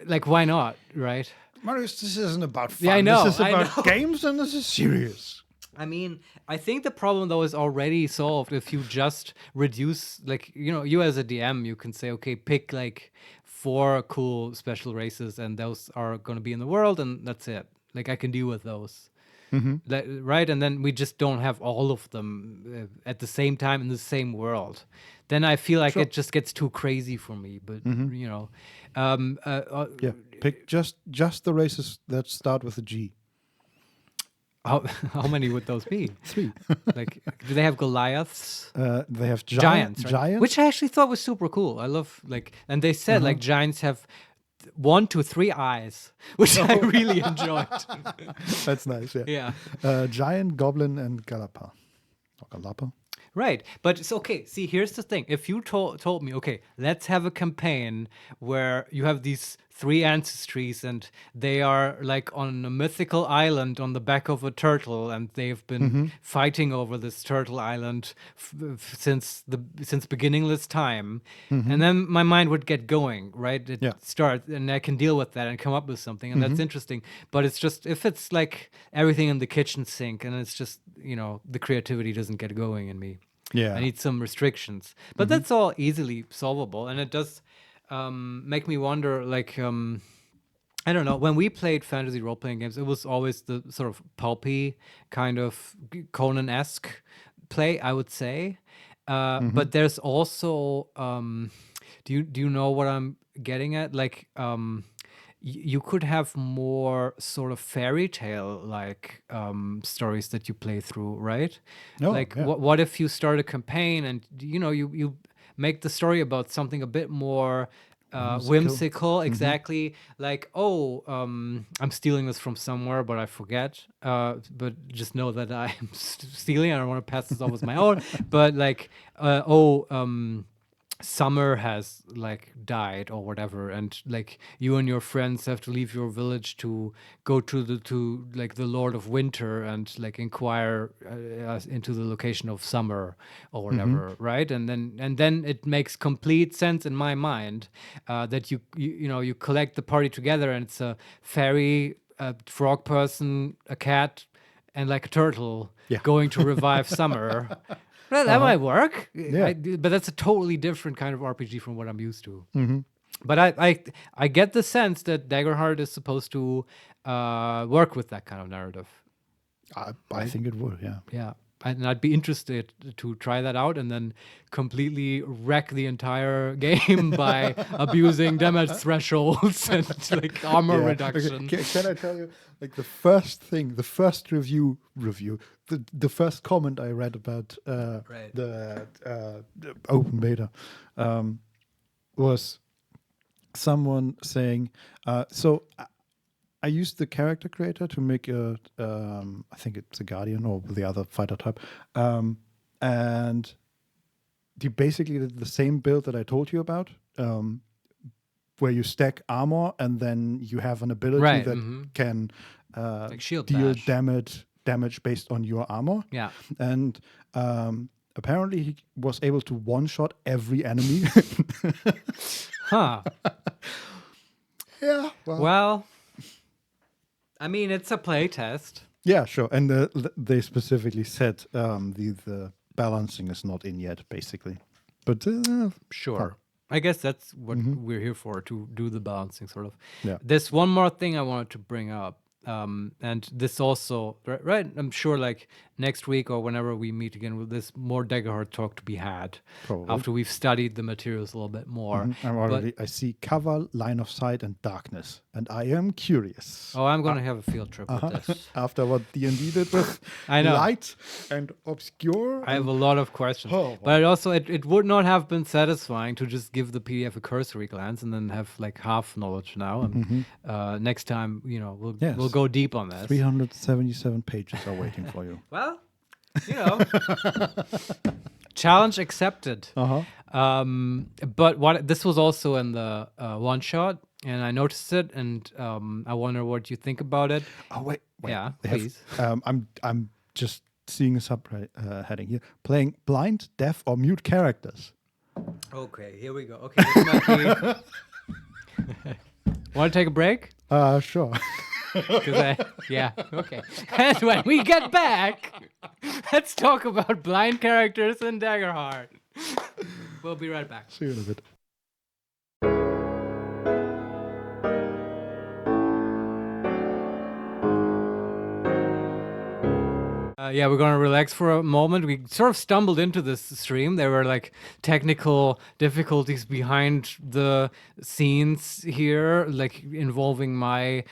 like, why not, right? Marius, this isn't about fun. Yeah, I know. This is about games, and this is serious. I mean, I think the problem though is already solved if you just reduce, like, you as a DM, you can say, okay, pick like 4 cool special races, and those are going to be in the world, and that's it. Like, I can deal with those. Right? And then we just don't have all of them at the same time in the same world. Then I feel like it just gets too crazy for me. But Yeah, pick just the races that start with a G. How many would those be? 3. Like, do they have Goliaths? They have Giants, right? Giants, which I actually thought was super cool. I love and they said like giants have 1 to 3 eyes, which I really enjoyed. That's nice. Yeah. Yeah. Giant, goblin, and galapa. Or galapa. Right. But it's okay. See, here's the thing. If you told me, okay, let's have a campaign where you have these 3 ancestries and they are like on a mythical island on the back of a turtle, and they've been fighting over this turtle island since beginningless time. And then my mind would get going, right? It starts, and I can deal with that and come up with something, and that's interesting. But it's just, if it's like everything in the kitchen sink and it's just, the creativity doesn't get going in me. Yeah. I need some restrictions, but that's all easily solvable. And it does make me wonder, like, I don't know, when we played fantasy role-playing games, it was always the sort of pulpy kind of Conan-esque play, I would say. But there's also, do you know what I'm getting at? Like, you could have more sort of fairy tale like stories that you play through, right? What if you start a campaign and you make the story about something a bit more whimsical, exactly. Like, I'm stealing this from somewhere, but I forget. But just know that I'm stealing. I don't want to pass this off as my own. But like, summer has like died or whatever, and like you and your friends have to leave your village to go to the Lord of Winter and like inquire into the location of summer or whatever, right? And then it makes complete sense in my mind that you collect the party together, and it's a fairy, a frog person, a cat, and like a turtle going to revive summer. Well, that might work. Yeah. But that's a totally different kind of RPG from what I'm used to. But I get the sense that Daggerheart is supposed to work with that kind of narrative. I think it would, yeah. Yeah. And I'd be interested to try that out and then completely wreck the entire game by abusing damage thresholds and like armor reduction. Okay. Can I tell you, like the first review, the first comment I read about the open beta was someone saying, I used the character creator to make I think it's a Guardian or the other fighter type. And he basically did the same build that I told you about, where you stack armor and then you have an ability that can like shield deal bash. damage based on your armor. Yeah. And apparently he was able to one-shot every enemy. Huh. Yeah. Well, I mean, it's a play test. Yeah, sure. And they specifically said the balancing is not in yet, basically. But Sure. Fun. I guess that's what we're here for, to do the balancing, sort of. Yeah. There's one more thing I wanted to bring up. And this also, right? I'm sure like next week or whenever we meet again, with this more Daggerheart talk to be had. Probably. After we've studied the materials a little bit more. I see cover, line of sight, and darkness. And I am curious. Oh, I'm going to have a field trip with this. After what D&D did with I know. light and obscure. I have a lot of questions. Oh, wow. But also, it would not have been satisfying to just give the PDF a cursory glance and then have like half knowledge now. And next time, we'll go deep on this. 377 pages are waiting for you. Well, challenge accepted. But this was also in the one shot, and I noticed it, and I wonder what you think about it. Oh wait. Yeah, They please. I'm just seeing a subheading here: playing blind, deaf, or mute characters. Okay, here we go. Okay, this might be. Want to take a break? Sure. Yeah, okay. And when we get back, let's talk about blind characters in Daggerheart. We'll be right back. See you in a bit. Yeah, we're going to relax for a moment. We sort of stumbled into this stream. There were like technical difficulties behind the scenes here, like involving my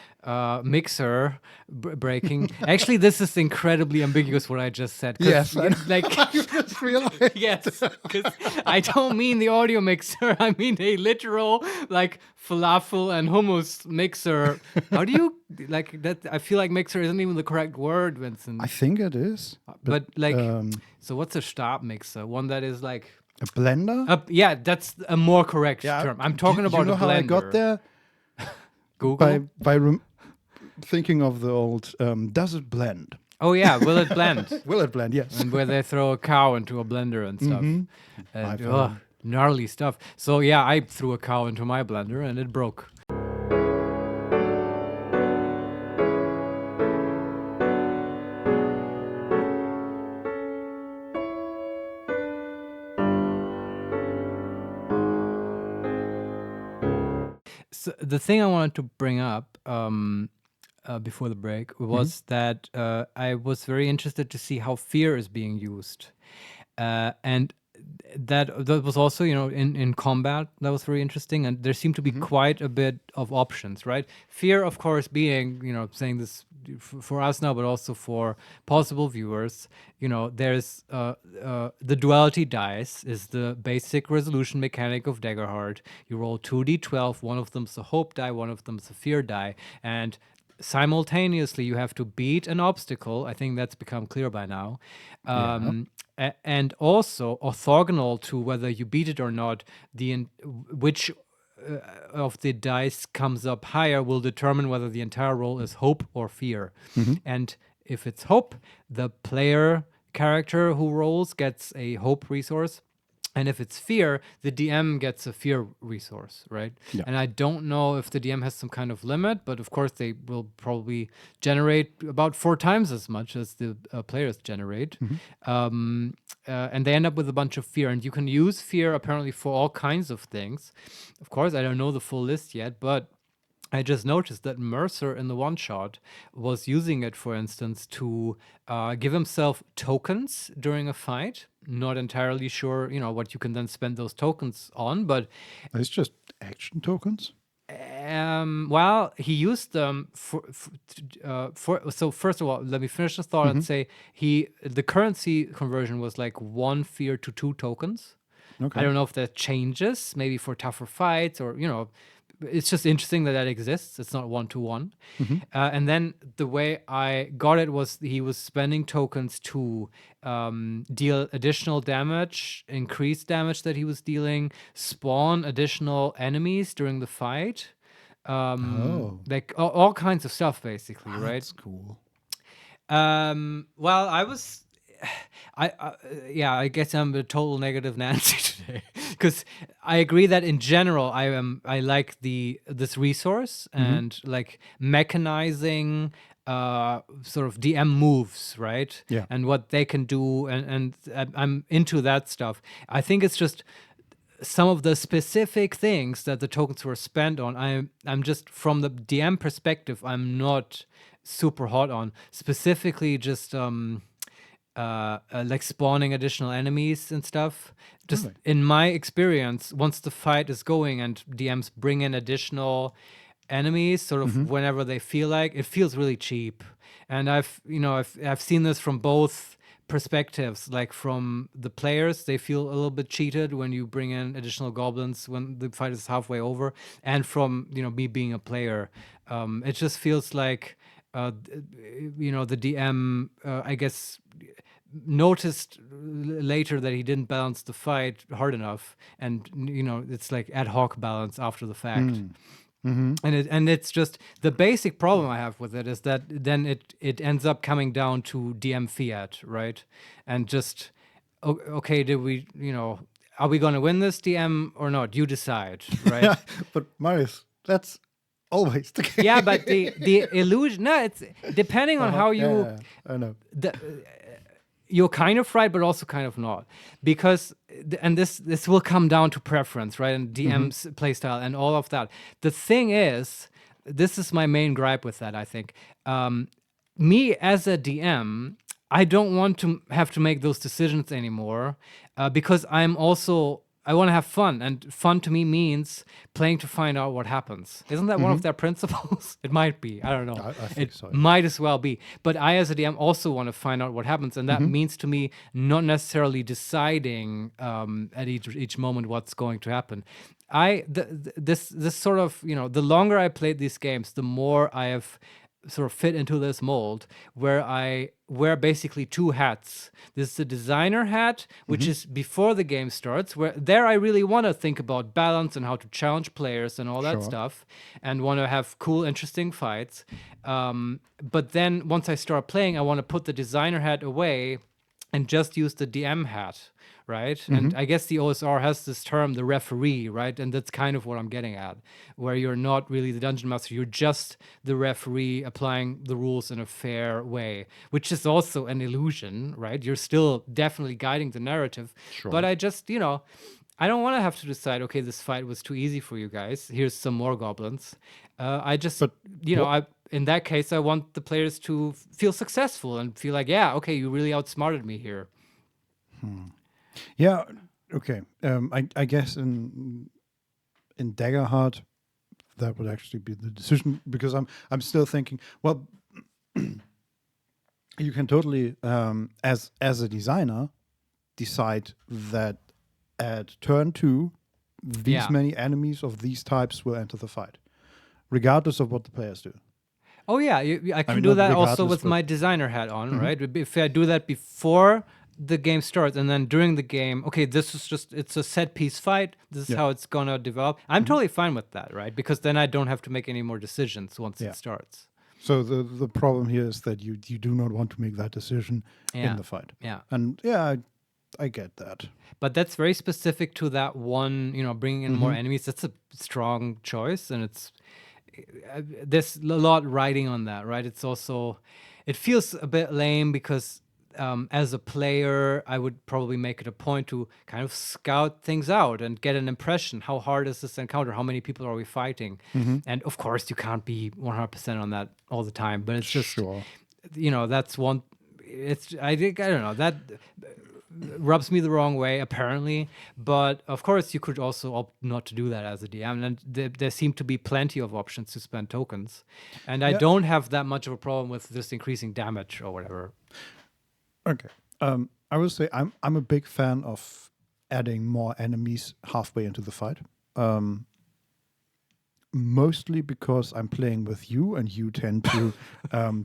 mixer breaking. Actually, this is incredibly ambiguous what I just said. Yes, like you just realized. yes, because I don't mean the audio mixer. I mean a literal like falafel and hummus mixer. How do you like that? I feel like mixer isn't even the correct word, Vincent. I think it is. But like, so what's a Stab mixer? One that is like A blender? Yeah, that's a more correct term. I'm talking about you know a blender. how I got there? Google? By thinking of the old, does it blend? Oh yeah, will it blend? Will it blend? Yes. And where they throw a cow into a blender and stuff. I've And, heard. gnarly stuff. So yeah, I threw a cow into my blender and it broke. So the thing I wanted to bring up before the break was that I was very interested to see how fear is being used, and that was also in combat. That was very interesting, and there seemed to be quite a bit of options. Right, fear, of course, being saying this for us now, but also for possible viewers. There's the duality dice is the basic resolution mechanic of Daggerheart. You roll 2d12. One of them's a hope die, one of them's a fear die, and simultaneously you have to beat an obstacle. I think that's become clear by now. And also orthogonal to whether you beat it or not, which of the dice comes up higher will determine whether the entire roll is hope or fear. And if it's hope, the player character who rolls gets a hope resource. And if it's fear, the DM gets a fear resource, right? Yeah. And I don't know if the DM has some kind of limit, but of course they will probably generate about 4 times as much as the players generate. And they end up with a bunch of fear. And you can use fear apparently for all kinds of things. Of course, I don't know the full list yet, but I just noticed that Mercer in the one shot was using it, for instance, to give himself tokens during a fight. Not entirely sure, what you can then spend those tokens on, but It's just action tokens. well, he used them for. So first of all, let me finish the thought and say the currency conversion was like 1 fear to 2 tokens. Okay. I don't know if that changes, maybe for tougher fights or, it's just interesting that exists. It's not 1-to-1. And then the way I got it was he was spending tokens to deal additional damage, increase damage that he was dealing, spawn additional enemies during the fight. Like all kinds of stuff, basically, right? That's cool. Well, I guess I'm a total negative Nancy today, because I agree that in general I like this resource and like mechanizing sort of DM moves, right? Yeah. And what they can do, and I'm into that stuff. I think it's just some of the specific things that the tokens were spent on. I'm just, from the DM perspective, I'm not super hot on. Specifically, just like spawning additional enemies and stuff. Just in my experience, once the fight is going and DMs bring in additional enemies sort of whenever they feel like, it feels really cheap. And I've seen this from both perspectives. Like from the players, they feel a little bit cheated when you bring in additional goblins when the fight is halfway over, and from me being a player, it just feels like the DM I guess noticed later that he didn't balance the fight hard enough, and it's like ad hoc balance after the fact. And it's just the basic problem I have with it is that then it ends up coming down to DM fiat, right? And just okay, did we are we going to win this DM or not? You decide, right? Yeah, but Marius, that's always the case. Yeah, but the illusion, no, it's depending on how you Yeah, I know. You're kind of right, but also kind of not, because and this will come down to preference, right? And DM's playstyle and all of that. The thing is, this is my main gripe with that. I think me as a DM, I don't want to have to make those decisions anymore, because I want to have fun, and fun to me means playing to find out what happens. Isn't that one of their principles? It might be. I don't know. I think so. Might as well be. But I, as a DM, also want to find out what happens, and that means to me not necessarily deciding at each moment what's going to happen. This sort of the longer I played these games, the more I have sort of fit into this mold where I wear basically 2 hats. This is the designer hat, which is before the game starts, where there I really want to think about balance and how to challenge players and all that stuff, and want to have cool, interesting fights. But then once I start playing, I want to put the designer hat away and just use the DM hat, right? And I guess the OSR has this term, the referee, right? And that's kind of what I'm getting at, where you're not really the dungeon master, you're just the referee applying the rules in a fair way, which is also an illusion, right? You're still definitely guiding the narrative. Sure. But I just, I don't want to have to decide, okay, this fight was too easy for you guys. Here's some more goblins. I just, in that case, I want the players to feel successful and feel like, yeah, okay, you really outsmarted me here. Yeah, okay. I guess in Daggerheart, that would actually be the decision, because I'm still thinking, well, you can totally, as a designer, decide that at turn 2, these Yeah. many enemies of these types will enter the fight, regardless of what the players do. Oh yeah, I can mean, do not that also regardless, with but- my designer hat on, right? If I do that before the game starts and then during the game, okay, this is just it's a set piece fight. This is Yeah. how it's gonna develop. I'm totally fine with that, right? Because then I don't have to make any more decisions once Yeah. it starts. So the problem here is that you do not want to make that decision Yeah. in the fight. Yeah. And yeah, I get that. But that's very specific to that one, bringing in more enemies. That's a strong choice, and there's a lot riding on that, right? It's also, it feels a bit lame because as a player, I would probably make it a point to kind of scout things out and get an impression. How hard is this encounter? How many people are we fighting? And of course, you can't be 100% on that all the time, but it's just, Sure. that's one. I don't know, that rubs me the wrong way apparently, but of course you could also opt not to do that as a DM, and there seem to be plenty of options to spend tokens, and I Yeah. don't have that much of a problem with just increasing damage or whatever. Okay. I would say I'm a big fan of adding more enemies halfway into the fight. Mostly because I'm playing with you, and you tend to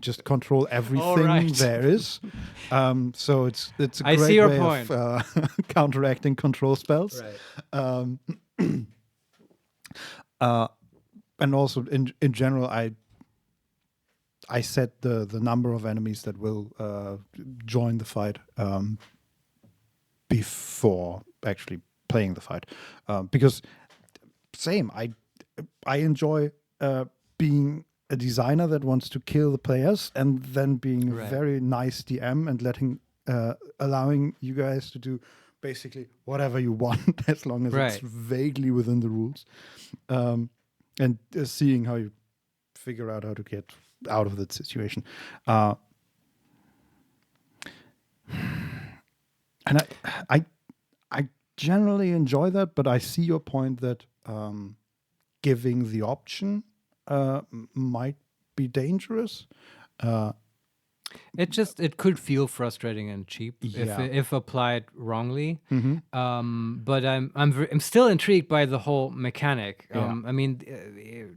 just control everything right. there is. So it's a I great see your way point. of counteracting control spells. And also in general, I set the number of enemies that will join the fight before actually playing the fight, because same, I enjoy being a designer that wants to kill the players, and then being Right. a very nice DM and allowing you guys to do basically whatever you want as long as it's Right. vaguely within the rules, and seeing how you figure out how to get out of that situation. And I generally enjoy that, but I see your point that giving the option might be dangerous. It could feel frustrating and cheap Yeah. if applied wrongly. But I'm still intrigued by the whole mechanic. Yeah. I mean,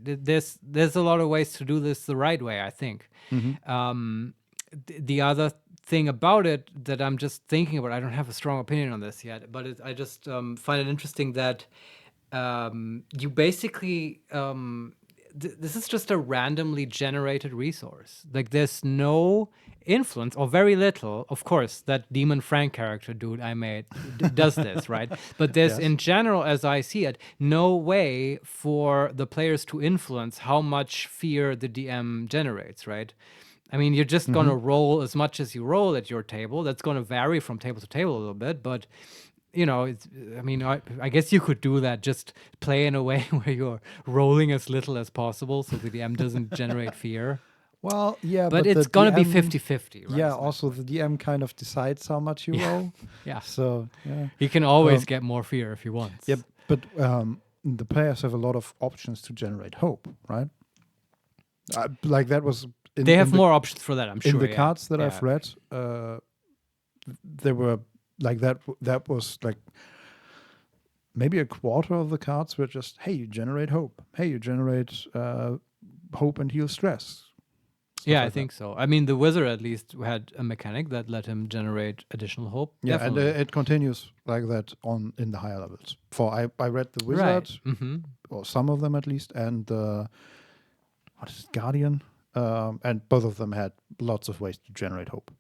there's a lot of ways to do this the right way, I think. The other thing about it that I'm just thinking about, I don't have a strong opinion on this yet, but I just find it interesting that you basically this is just a randomly generated resource. Like there's no influence, or very little. Of course, that Demon Frank character dude I made does this, right? But there's, Yes. in general, as I see it, no way for the players to influence how much fear the DM generates, right? I mean, you're just going to roll as much as you roll at your table. That's going to vary from table to table a little bit, but I guess you could do that. Just play in a way where you're rolling as little as possible so the DM doesn't generate fear. Well, yeah, But the it's going to be DM 50-50, right? Yeah, Is my also point. the DM kind of decides how much you roll. Yeah. So, yeah. He can always get more fear if he wants. Yeah, but the players have a lot of options to generate hope, right? Like that was... They have more options for that, I'm sure. In the yeah. cards that Yeah. I've read, there were like that was like maybe a quarter of the cards were just, hey, you generate hope. Hey, you generate hope and heal stress. Yeah, like I think so. I mean, the wizard at least had a mechanic that let him generate additional hope. Yeah, Definitely. and it continues like that in the higher levels. I read the wizard, Right. Mm-hmm. or some of them at least, and what is it, Guardian, and both of them had lots of ways to generate hope.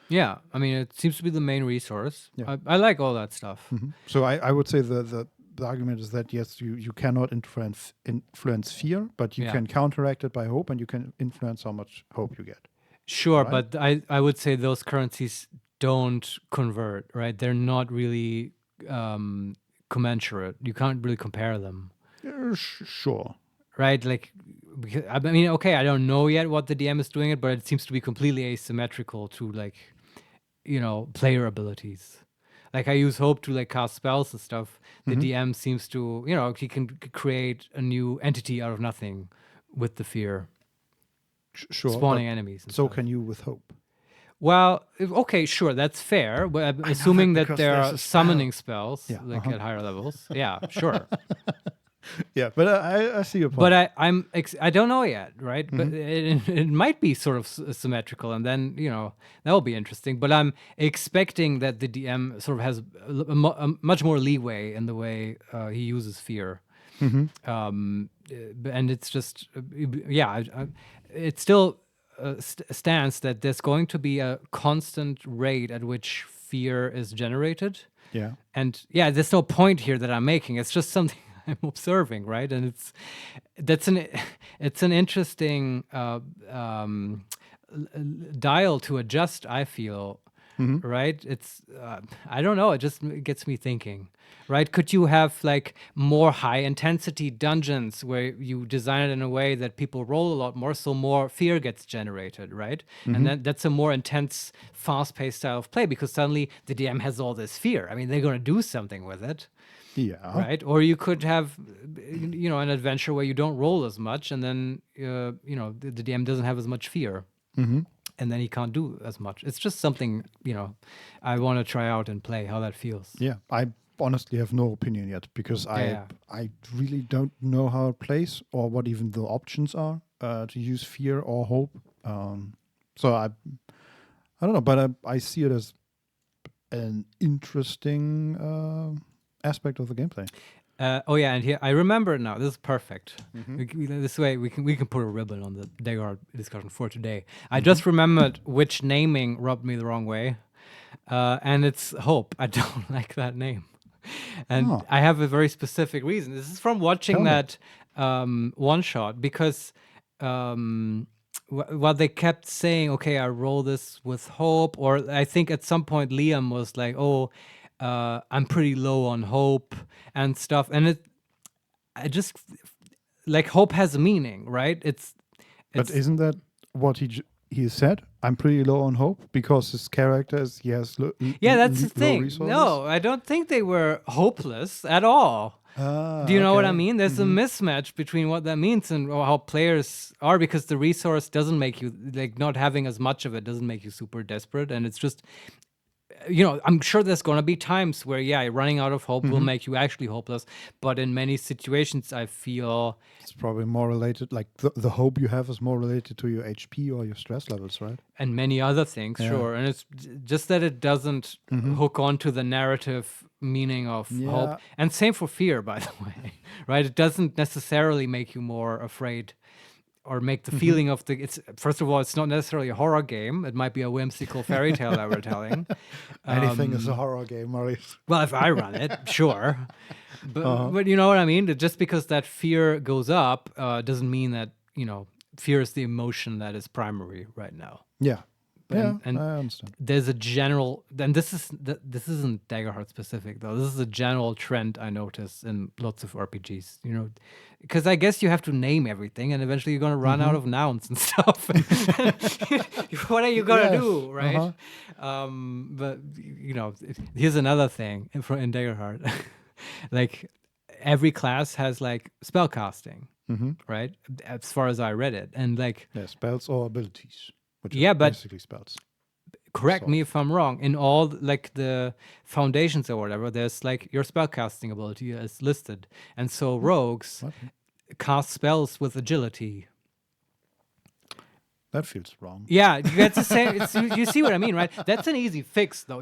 Yeah, I mean, it seems to be the main resource. Yeah. I like all that stuff. So I would say the argument is that yes, you cannot influence fear, but you Yeah. can counteract it by hope, and you can influence how much hope you get. Sure, Right? but I would say those currencies don't convert, right? They're not really commensurate. You can't really compare them, Sure. right? Like, I mean, okay, I don't know yet what the DM is doing it, but it seems to be completely asymmetrical to player abilities. Like I use hope to cast spells and stuff. The DM seems to, he can create a new entity out of nothing with the fear. Sure. spawning but enemies. And so stuff. can you with hope. Well, okay, sure, that's fair. But I'm I know assuming that that because there there's are a spell. summoning spells Yeah, like at higher levels. Yeah, sure. Yeah, but I see your point. But I don't know yet, right? But Mm-hmm. it might be sort of symmetrical, and then that will be interesting. But I'm expecting that the DM sort of has a much more leeway in the way he uses fear, and it's just it still stands that there's going to be a constant rate at which fear is generated. Yeah. And yeah, there's no point here that I'm making. It's just something I'm observing, right? And it's an interesting dial to adjust. I feel, right? It's I don't know. It just gets me thinking, right? Could you have like more high intensity dungeons where you design it in a way that people roll a lot more, so more fear gets generated, right? And then that's a more intense, fast-paced style of play because suddenly the DM has all this fear. I mean, they're going to do something with it. Yeah. Right. Or you could have, an adventure where you don't roll as much and then, the DM doesn't have as much fear and then he can't do as much. It's just something, I want to try out and play how that feels. Yeah. I honestly have no opinion yet because I really don't know how it plays or what even the options are to use fear or hope. So I don't know, but I see it as an interesting aspect of the gameplay. And here I remember it now. This is perfect. This way we can put a ribbon on the Daggerheart discussion for today. I just remembered which naming rubbed me the wrong way, and it's Hope. I don't like that name, and I have a very specific reason. This is from watching that one shot because while they kept saying, "Okay, I roll this with Hope," or I think at some point Liam was like, "Oh." I'm pretty low on hope and stuff, and I just like hope has a meaning, right? But isn't that what he said? I'm pretty low on hope because his character he has that's the thing. Resources? No, I don't think they were hopeless at all. Do you know what I mean? There's a mismatch between what that means and how players are because the resource doesn't make you like not having as much of it doesn't make you super desperate, and it's just. I'm sure there's going to be times where, running out of hope will make you actually hopeless. But in many situations, I feel... It's probably more related, like the hope you have is more related to your HP or your stress levels, right? And many other things, sure. And it's just that it doesn't hook onto the narrative meaning of hope. And same for fear, by the way, right? It doesn't necessarily make you more afraid or make the feeling of first of all, it's not necessarily a horror game. It might be a whimsical fairy tale that we're telling. Anything is a horror game, Marius. Well, if I run it, sure. But you know what I mean? That just because that fear goes up doesn't mean that, fear is the emotion that is primary right now. Yeah. And I understand. There's a general, and this isn't Daggerheart specific though. This is a general trend I notice in lots of RPGs. Because I guess you have to name everything, and eventually you're gonna run out of nouns and stuff. What are you gonna do, right? But here's another thing in Daggerheart. Like every class has like spell casting, right? As far as I read it, and like spells or abilities. Which but basically spells. Correct me if I'm wrong. In all like the foundations or whatever, there's like your spellcasting ability is listed, and so rogues cast spells with agility. That feels wrong. Yeah, you get to say you see what I mean, right? That's an easy fix, though.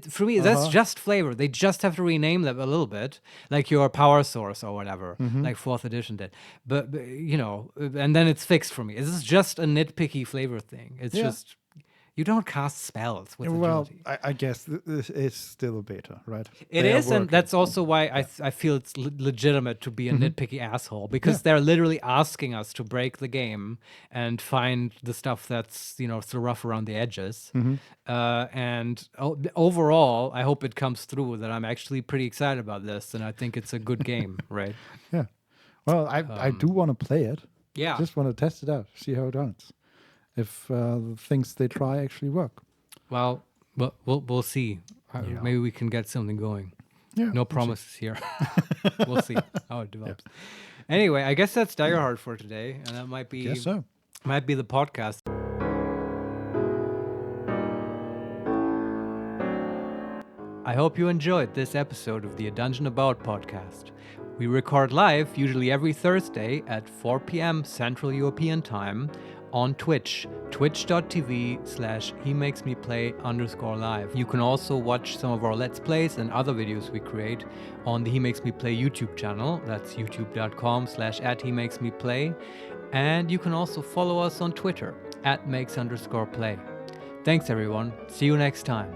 For me, that's just flavor. They just have to rename them a little bit, like your power source or whatever, like 4th edition did. But and then it's fixed for me. This is just a nitpicky flavor thing. It's just you don't cast spells with agility. Well, I guess this is still a beta, right? It is, and that's also why I feel it's legitimate to be a nitpicky asshole, because they're literally asking us to break the game and find the stuff that's so rough around the edges. And overall, I hope it comes through that I'm actually pretty excited about this, and I think it's a good game, right? Yeah. Well, I do want to play it. Yeah. Just want to test it out, see how it runs. If the things they try actually work. Well, we'll see. Maybe we can get something going. Yeah, no promises here. We'll see how it develops. Anyway, I guess that's Daggerheart for today, and that might be Might be the podcast. I hope you enjoyed this episode of the A Dungeon About podcast. We record live usually every Thursday at 4 p.m. Central European Time on Twitch, twitch.tv/HeMakesMePlay_live. You can also watch some of our Let's Plays and other videos we create on the HeMakesMePlay YouTube channel. That's youtube.com/@HeMakesMePlay. And you can also follow us on Twitter @makes_play. Thanks everyone. See you next time.